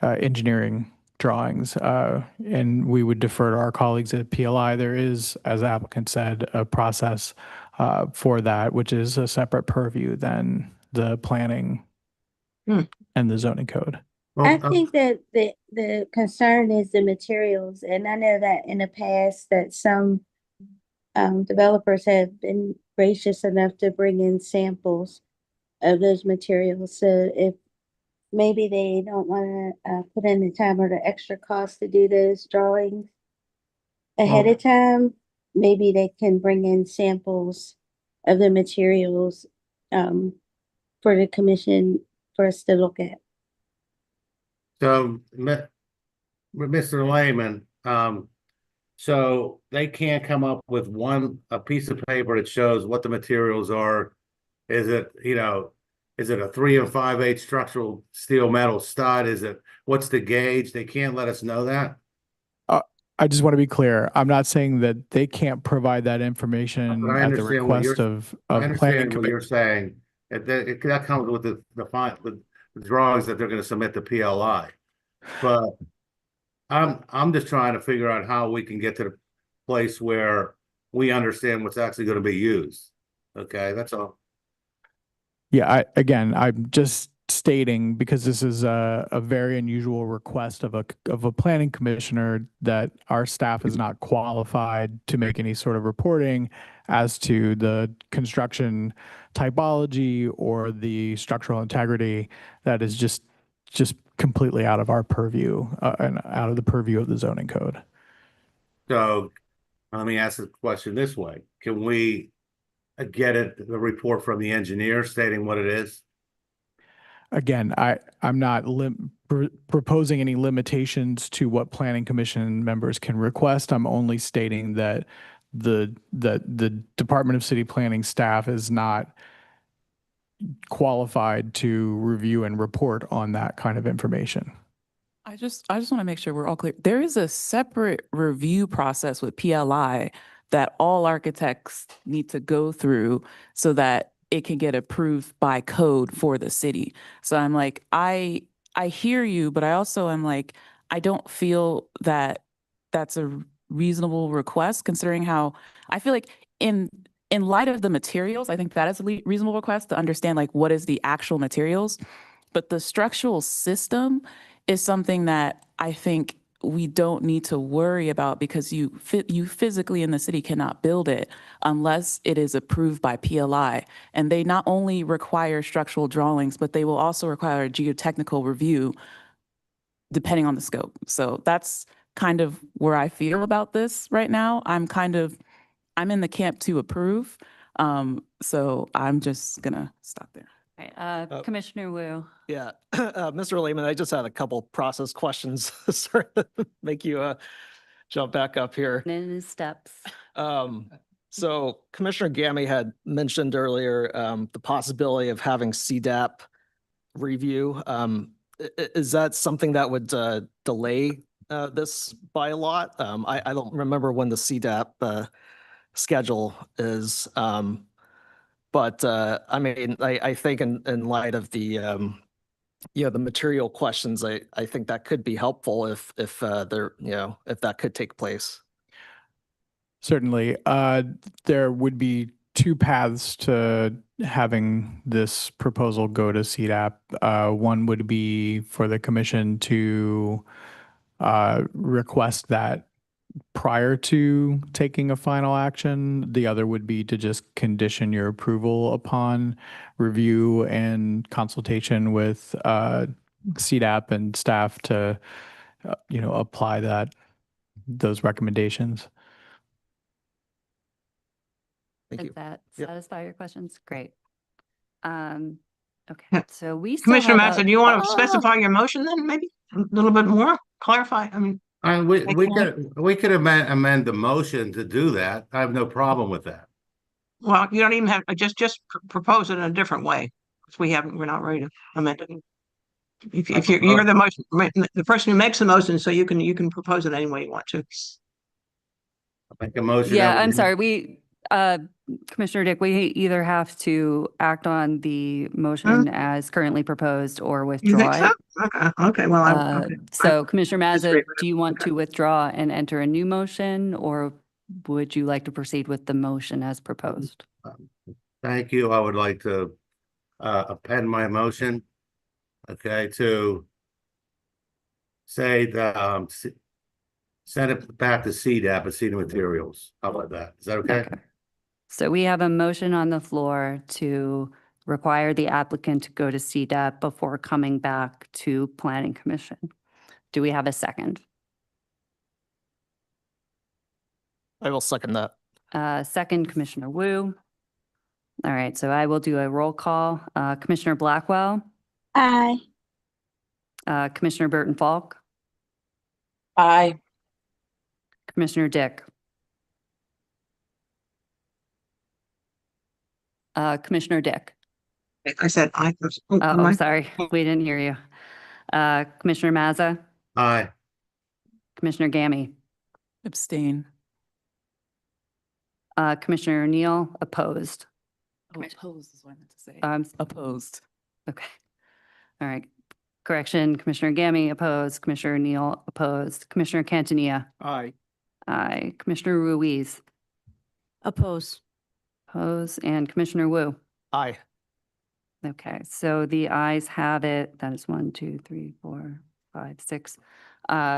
engineering drawings, and we would defer to our colleagues at PLI. There is, as the applicant said, a process for that, which is a separate purview than the planning and the zoning code. I think that the concern is the materials, and I know that in the past that some developers have been gracious enough to bring in samples of those materials. So if maybe they don't want to put in the time or the extra cost to do those drawings ahead of time, maybe they can bring in samples of the materials for the commission for us to look at. So, Mr. Lehman, so they can't come up with a piece of paper that shows what the materials are. Is it a 3 5/8 structural steel metal stud? What's the gauge? They can't let us know that. I just want to be clear. I'm not saying that they can't provide that information at the request of I planning understand what you're saying. That comes with the drawings that they're going to submit to PLI. But I'm just trying to figure out how we can get to the place where we understand what's actually going to be used. Okay, that's all. Yeah, I'm just stating, because this is a very unusual request of a planning commissioner, that our staff is not qualified to make any sort of reporting as to the construction typology or the structural integrity. That is just completely out of our purview and out of the purview of the zoning code. So let me ask the question this way. Can we get the report from the engineer stating what it is? Again, I'm not proposing any limitations to what planning commission members can request. I'm only stating that the Department of City Planning staff is not qualified to review and report on that kind of information. I just want to make sure we're all clear. There is a separate review process with PLI that all architects need to go through so that it can get approved by code for the city. So I'm like, I hear you, but I also am like, I don't feel that that's a reasonable request considering how I feel like in light of the materials, I think that is a reasonable request to understand like what is the actual materials. But the structural system is something that I think we don't need to worry about because you physically in the city cannot build it unless it is approved by PLI. And they not only require structural drawings, but they will also require a geotechnical review depending on the scope. So that's kind of where I feel about this right now. I'm in the camp to approve. So I'm just gonna stop there. Right, Commissioner Wu. Yeah, Mr. Lehman, I just had a couple process questions. Sorry to make you jump back up here. In his steps. So Commissioner Gammy had mentioned earlier the possibility of having CDAP review. Is that something that would delay this by a lot? I don't remember when the CDAP schedule is. But I mean, I think in light of the the material questions, I think that could be helpful if there if that could take place. Certainly. There would be two paths to having this proposal go to CDAP. One would be for the commission to request that prior to taking a final action. The other would be to just condition your approval upon review and consultation with CDAP and staff to, apply those recommendations. Does that satisfy your questions? Great. Okay, Yeah. so we still Commissioner have Massa, do you want to specify your motion then, maybe? A little bit more? Clarify, I mean. We could amend the motion to do that. I have no problem with that. Well, you don't even have, just propose it in a different way. Because we're not ready to amend it. If you're the motion, the person who makes the motion, so you can propose it any way you want to. Make a motion. Yeah, I'm sorry. Commissioner Dick, we either have to act on the motion as currently proposed or You withdraw think so? it. Okay, well, So Commissioner Mazza, do you want to withdraw and enter a new motion, or would you like to proceed with the motion as proposed? Thank you. I would like to append my motion, okay, to say that send it back to CDAP and see the materials. How about that? Is that okay? So we have a motion on the floor to require the applicant to go to CDAP before coming back to Planning Commission. Do we have a second? I will second that. Second, Commissioner Wu. All right, so I will do a roll call. Commissioner Blackwell, Aye. Commissioner Burton Falk, Aye. Commissioner Dick, Commissioner Dick. I said aye. Oh, sorry, we didn't hear you. Commissioner Mazza, Aye. Commissioner Gammy, Abstain. Commissioner Neal, opposed. Opposed is what I meant to say. Opposed. Okay. All right. Correction, Commissioner Gammy, opposed. Commissioner Neal, opposed. Commissioner Cantonia. Aye. Aye. Commissioner Ruiz. Oppose. Oppose. And Commissioner Wu. Aye. Okay, so the ayes have it. That is 1, 2, 3, 4, 5, 6.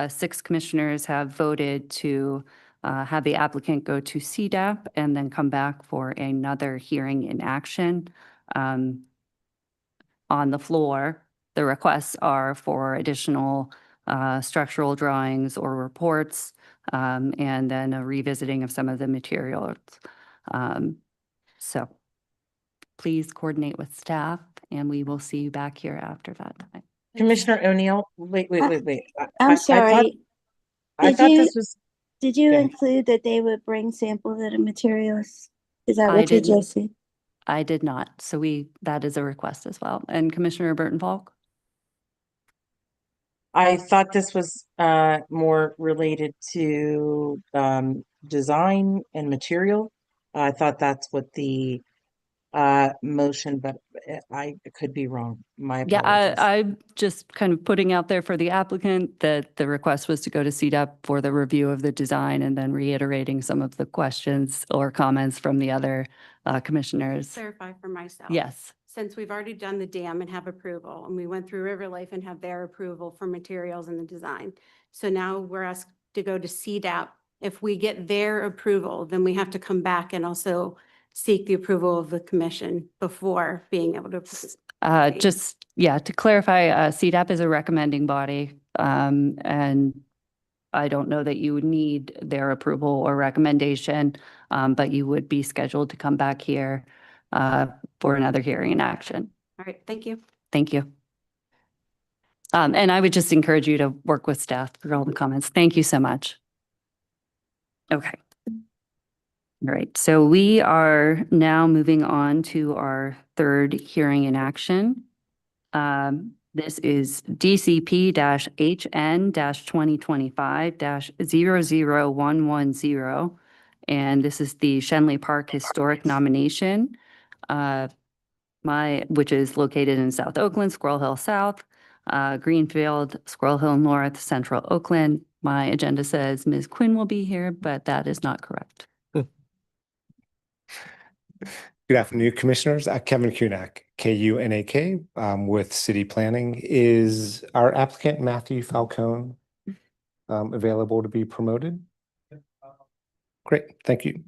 6 commissioners have voted to have the applicant go to CDAP and then come back for another hearing in action. On the floor, the requests are for additional structural drawings or reports, and then a revisiting of some of the materials. So please coordinate with staff and we will see you back here after that time. Commissioner O'Neill, wait. I'm sorry. I thought this was. Did you Yeah. include that they would bring samples of the materials? Is that I what you didn't. just said? I did not. So that is a request as well. And Commissioner Burton Falk? I thought this was more related to design and material. I thought that's what the motion, but I could be wrong. My Yeah, apologies. I'm just kind of putting out there for the applicant that the request was to go to CDAP for the review of the design and then reiterating some of the questions or comments from the other commissioners. Clarify for myself. Yes. Since we've already done the dam and have approval, and we went through River Life and have their approval for materials and the design. So now we're asked to go to CDAP. If we get their approval, then we have to come back and also seek the approval of the commission before being able to. Just, yeah, to clarify, CDAP is a recommending body, and I don't know that you would need their approval or recommendation, but you would be scheduled to come back here for another hearing and action. All right, thank you. Thank you. And I would just encourage you to work with staff for all the comments. Thank you so much. Okay. All right, so we are now moving on to our third hearing in action. This is DCP-HN-2025-00110. And this is the Schenley Park Historic Nomination, which is located in South Oakland, Squirrel Hill South, Greenfield, Squirrel Hill North, Central Oakland. My agenda says Ms. Quinn will be here, but that is not correct. Good afternoon, Commissioners. Kevin Kunak, Kunak, with City Planning. Is our applicant Matthew Falcone available to be promoted? Great, thank you.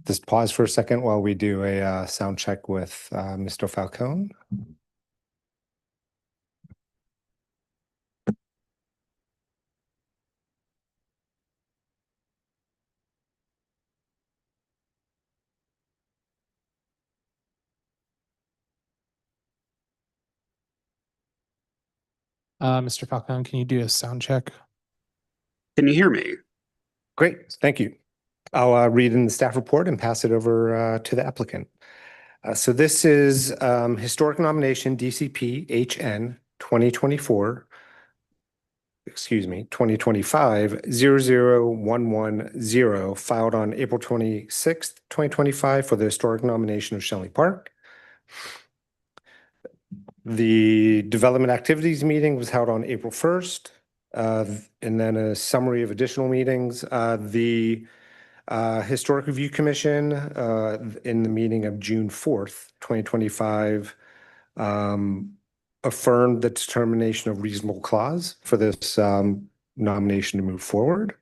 Just pause for a second while we do a sound check with Mr. Falcone. Mr. Falcone, can you do a sound check? Can you hear me? Great, thank you. I'll read in the staff report and pass it over to the applicant. So this is historic nomination DCP HN 2025-00110, filed on April 26th, 2025 for the historic nomination of Schenley Park. The development activities meeting was held on April 1st, and then a summary of additional meetings. The Historic Review Commission in the meeting of June 4th, 2025, affirmed the determination of reasonable clause for this nomination to move forward.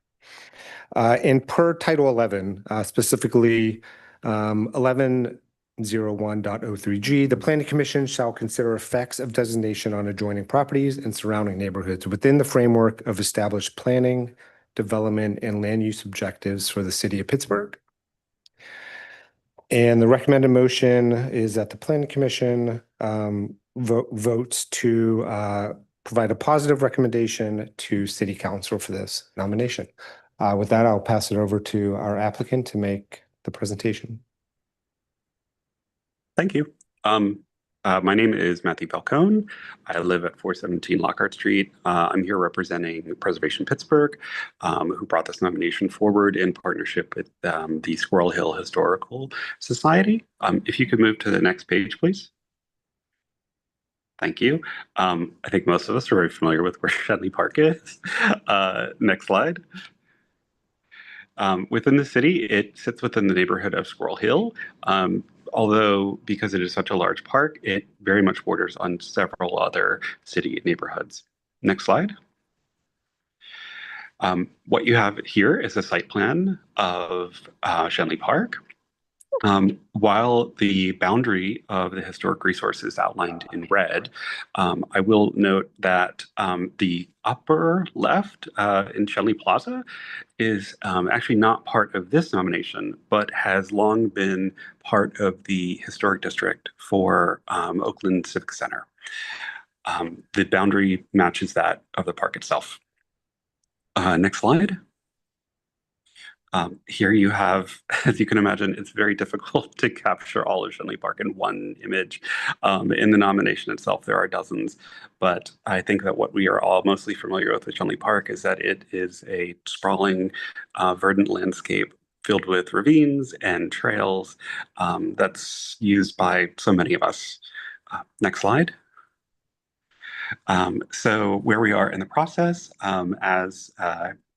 And per Title 11, specifically 1101.03G, the Planning Commission shall consider effects of designation on adjoining properties and surrounding neighborhoods within the framework of established planning, development, and land use objectives for the city of Pittsburgh. And the recommended motion is that the Planning Commission votes to provide a positive recommendation to City Council for this nomination. With that, I'll pass it over to our applicant to make the presentation. Thank you. My name is Matthew Falcone. I live at 417 Lockhart Street. I'm here representing Preservation Pittsburgh, who brought this nomination forward in partnership with the Squirrel Hill Historical Society. If you could move to the next page, please. Thank you. I think most of us are very familiar with where Schenley Park is. Next slide. Within the city, it sits within the neighborhood of Squirrel Hill. Although, because it is such a large park, it very much borders on several other city neighborhoods. Next slide. What you have here is a site plan of Schenley Park. While the boundary of the historic resource is outlined in red, I will note that the upper left in Schenley Plaza is actually not part of this nomination, but has long been part of the historic district for Oakland Civic Center. The boundary matches that of the park itself. Next slide. Here you have, as you can imagine, it's very difficult to capture all of Schenley Park in one image. In the nomination itself, there are dozens, but I think that what we are all mostly familiar with Schenley Park is that it is a sprawling, verdant landscape filled with ravines and trails that's used by so many of us. Next slide. So where we are in the process, as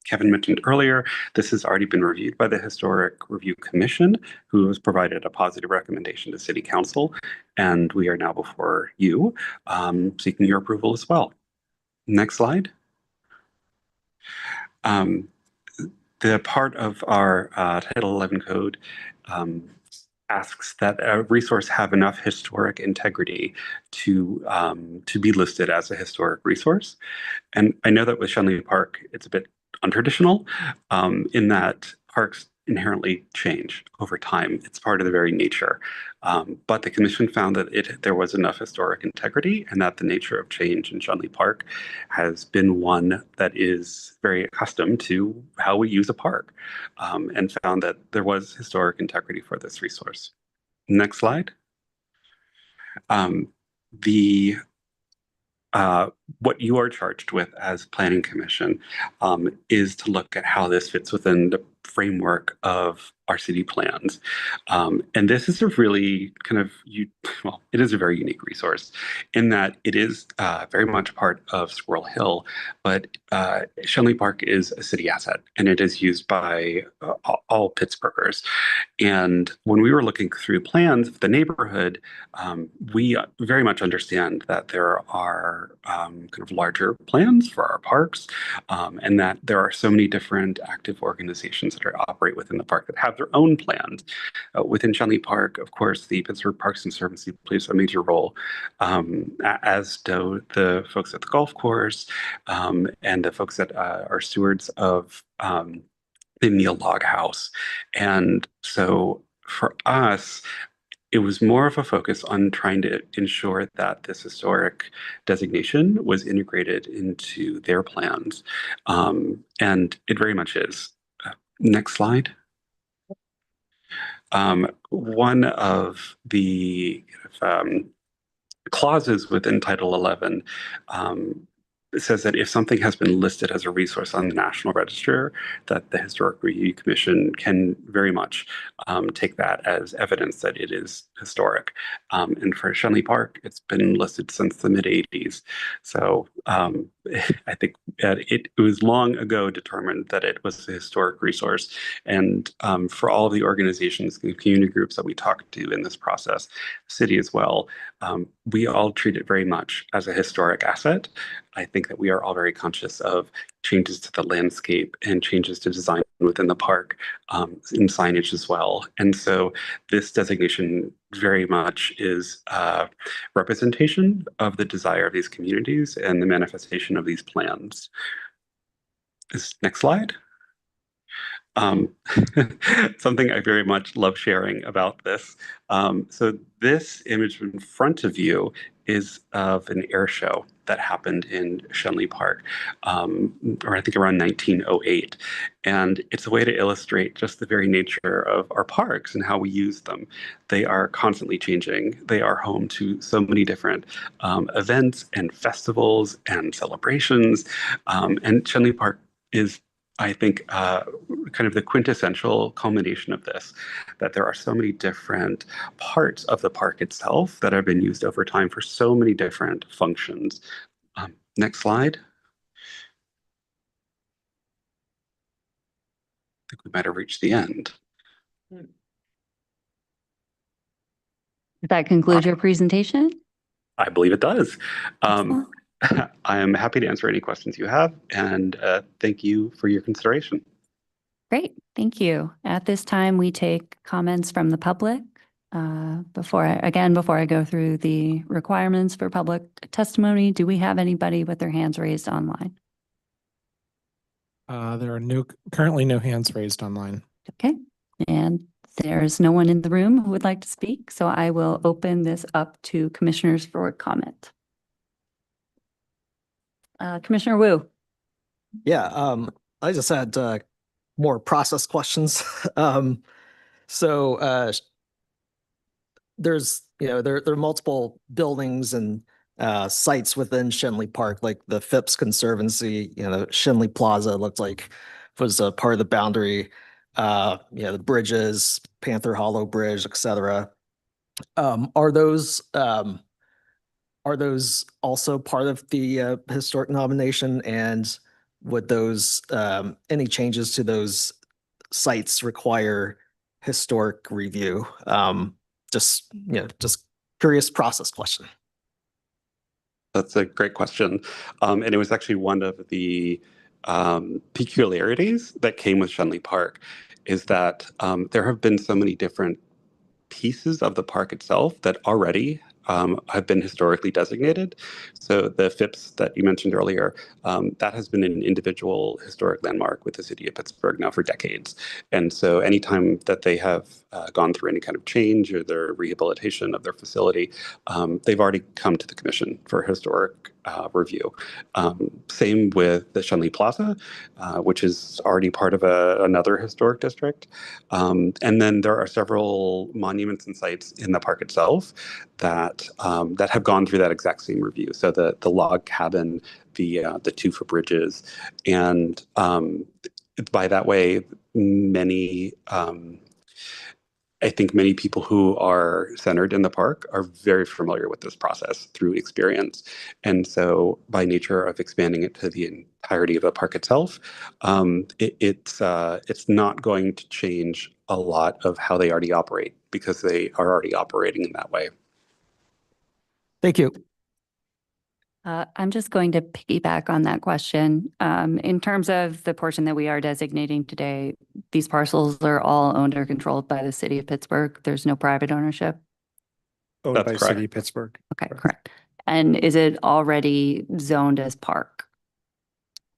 Kevin mentioned earlier, this has already been reviewed by the Historic Review Commission, who has provided a positive recommendation to City Council, and we are now before you, seeking your approval as well. Next slide. The part of our Title 11 code asks that a resource have enough historic integrity to be listed as a historic resource. And I know that with Schenley Park, it's a bit untraditional in that parks inherently change over time. It's part of the very nature. But the commission found that there was enough historic integrity and that the nature of change in Schenley Park has been one that is very accustomed to how we use a park, and found that there was historic integrity for this resource. Next slide. What you are charged with as Planning Commission is to look at how this fits within the framework of our city plans. And this is a really it is a very unique resource in that it is very much part of Squirrel Hill, but Schenley Park is a city asset and it is used by all Pittsburghers. And when we were looking through plans of the neighborhood, we very much understand that there are kind of larger plans for our parks, and that there are so many different active organizations that operate within the park that have their own plans. Within Schenley Park, of course, the Pittsburgh Parks and Conservancy plays a major role, as do the folks at the golf course, and the folks that are stewards of the Neil Log House. And so for us, it was more of a focus on trying to ensure that this historic designation was integrated into their plans. And it very much is. Next slide. One of the clauses within Title 11 says that if something has been listed as a resource on the National Register, that the Historic Review Commission can very much take that as evidence that it is historic. And for Schenley Park, it's been listed since the mid-'80s. So I think it was long ago determined that it was a historic resource. And for all of the organizations and community groups that we talked to in this process, city as well, we all treat it very much as a historic asset. I think that we are all very conscious of changes to the landscape and changes to design within the park, in signage as well. And so this designation very much is a representation of the desire of these communities and the manifestation of these plans. Next slide. Something I very much love sharing about this. So this image in front of you is of an air show that happened in Schenley Park, or I think around 1908. And it's a way to illustrate just the very nature of our parks and how we use them. They are constantly changing. They are home to so many different events and festivals and celebrations. And Schenley Park is, I think, kind of the quintessential culmination of this, that there are so many different parts of the park itself that have been used over time for so many different functions. Next slide. I think we might have reached the end. Does that conclude your presentation? I believe it does. I am happy to answer any questions you have, and thank you for your consideration. Great, thank you. At this time, we take comments from the public. Before I go through the requirements for public testimony, do we have anybody with their hands raised online? There are currently no hands raised online. Okay, and there's no one in the room who would like to speak, so I will open this up to commissioners for comment. Commissioner Wu. Yeah, I just had more process questions. So there's, there are multiple buildings and sites within Schenley Park, like the Phipps Conservancy, Schenley Plaza looked like was a part of the boundary. The bridges, Panther Hollow Bridge, etc. Are those also part of the historic nomination? And would those any changes to those sites require historic review? Just curious process question. That's a great question. And it was actually one of the peculiarities that came with Schenley Park is that there have been so many different pieces of the park itself that already have been historically designated. So the Phipps that you mentioned earlier, that has been an individual historic landmark with the city of Pittsburgh now for decades. And so anytime that they have gone through any kind of change or their rehabilitation of their facility, they've already come to the commission for historic review. Same with the Schenley Plaza, which is already part of another historic district. And then there are several monuments and sites in the park itself that have gone through that exact same review. So the log cabin, the two footbridges, and by that way, I think many people who are centered in the park are very familiar with this process through experience. And so by nature of expanding it to the entirety of the park itself, it's not going to change a lot of how they already operate because they are already operating in that way. Thank you. I'm just going to piggyback on that question. In terms of the portion that we are designating today, these parcels are all owned or controlled by the city of Pittsburgh. There's no private ownership. Owned That's by correct. City of Pittsburgh. Okay, correct. And is it already zoned as park?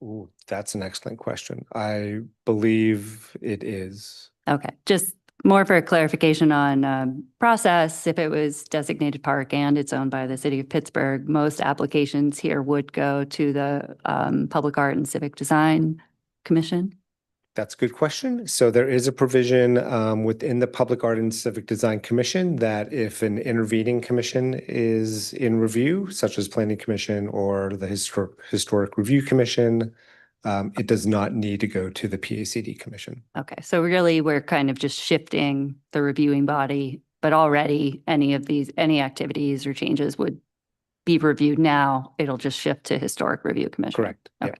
Ooh, that's an excellent question. I believe it is. Okay, just more for a clarification on process. If it was designated park and it's owned by the city of Pittsburgh, most applications here would go to the Public Art and Civic Design Commission. That's a good question. So there is a provision within the Public Art and Civic Design Commission that if an intervening commission is in review, such as Planning Commission or the Historic Review Commission, it does not need to go to the PACD Commission. Okay, so really we're kind of just shifting the reviewing body, but already any activities or changes would be reviewed now. It'll just shift to Historic Review Commission. Correct. Okay.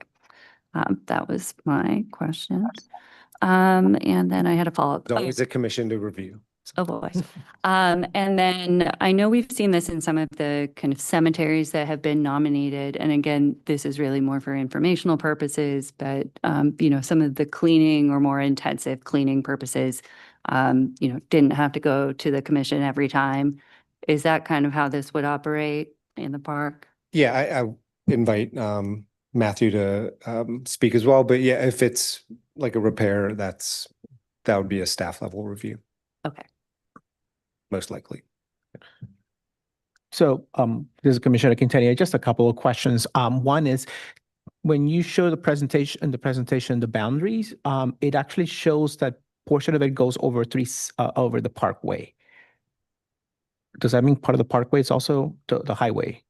That was my question. And then I had a follow-up. There's always a commission to review. Oh boy. And then I know we've seen this in some of the kind of cemeteries that have been nominated. And again, this is really more for informational purposes, but some of the cleaning or more intensive cleaning purposes, didn't have to go to the commission every time. Is that kind of how this would operate in the park? Yeah, I invite Matthew to speak as well. But yeah, if it's like a repair, that would be a staff level review. Okay. Most likely. So, this is Commissioner Quintanilla, just a couple of questions. One is, when you show the presentation, the boundaries, it actually shows that portion of it goes over over the parkway. Does that mean part of the parkway is also the highway?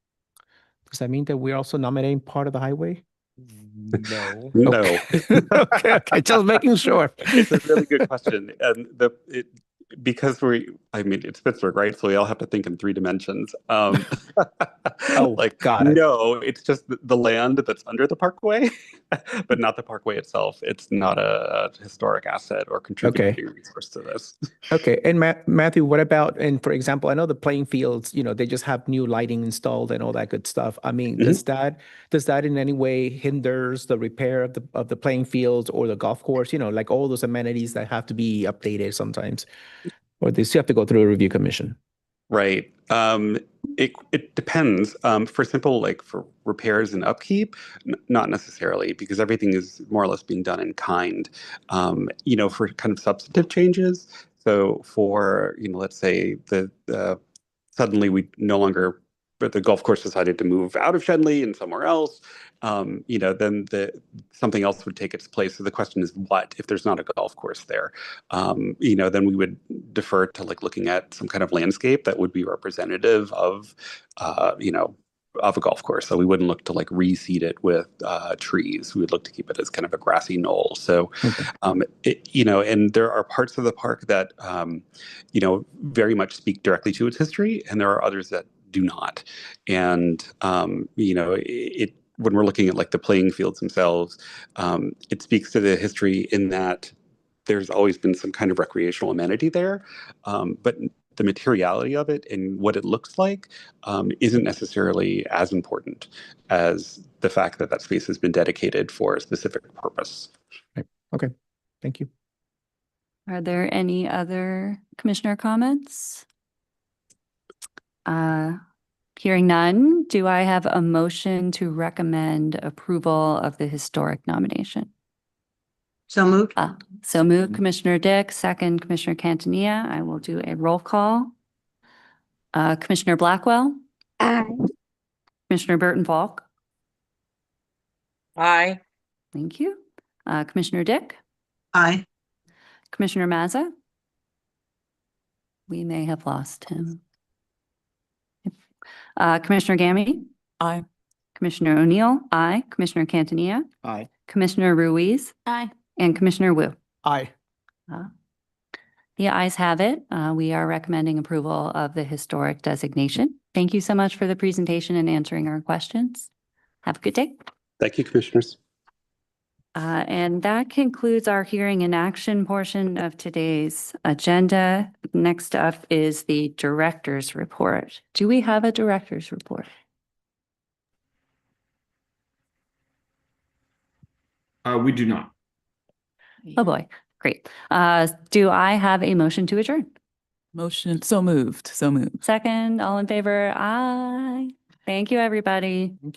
Does that mean that we're also nominating part of the highway? No. No. Okay, just making sure. It's a really good question. And because it's Pittsburgh, right? So we all have to think in 3 dimensions. Oh, got it. No, it's just the land that's under the parkway, but not the parkway itself. It's not a historic asset or contributing resource to this. Okay, and Matthew, what about, and for example, I know the playing fields, they just have new lighting installed and all that good stuff. I mean, does that in any way hinders the repair of the playing fields or the golf course? Like all those amenities that have to be updated sometimes, or they still have to go through a review commission? Right. It depends. For repairs and upkeep, not necessarily, because everything is more or less being done in kind. For kind of substantive changes. So for let's say suddenly we no longer but the golf course decided to move out of Schenley and somewhere else, then something else would take its place. So the question is, what if there's not a golf course there? Then we would defer to like looking at some kind of landscape that would be representative of, of a golf course. So we wouldn't look to like reseed it with trees. We would look to keep it as kind of a grassy knoll. So, and there are parts of the park that, very much speak directly to its history, and there are others that do not. And, when we're looking at like the playing fields themselves, it speaks to the history in that there's always been some kind of recreational amenity there, but the materiality of it and what it looks like isn't necessarily as important as the fact that that space has been dedicated for a specific purpose. Right. Okay, thank you. Are there any other commissioner comments? Hearing none, do I have a motion to recommend approval of the historic nomination? So moved. So moved, Commissioner Dick, second, Commissioner Cantania. I will do a roll call. Commissioner Blackwell? Aye. Commissioner Burton Falk? Aye. Thank you. Commissioner Dick? Aye. Commissioner Mazza? We may have lost him. Commissioner Gammy? Aye. Commissioner O'Neill? Aye. Commissioner Cantania? Aye. Commissioner Ruiz? Aye. And Commissioner Wu? Aye. The ayes have it. We are recommending approval of the historic designation. Thank you so much for the presentation and answering our questions. Have a good day. Thank you, commissioners. And that concludes our hearing and action portion of today's agenda. Next up is the director's report. Do we have a director's report? We do not. Oh boy, great. Do I have a motion to adjourn? Motion, so moved. Second, all in favor? Aye. Thank you, everybody. Thank you.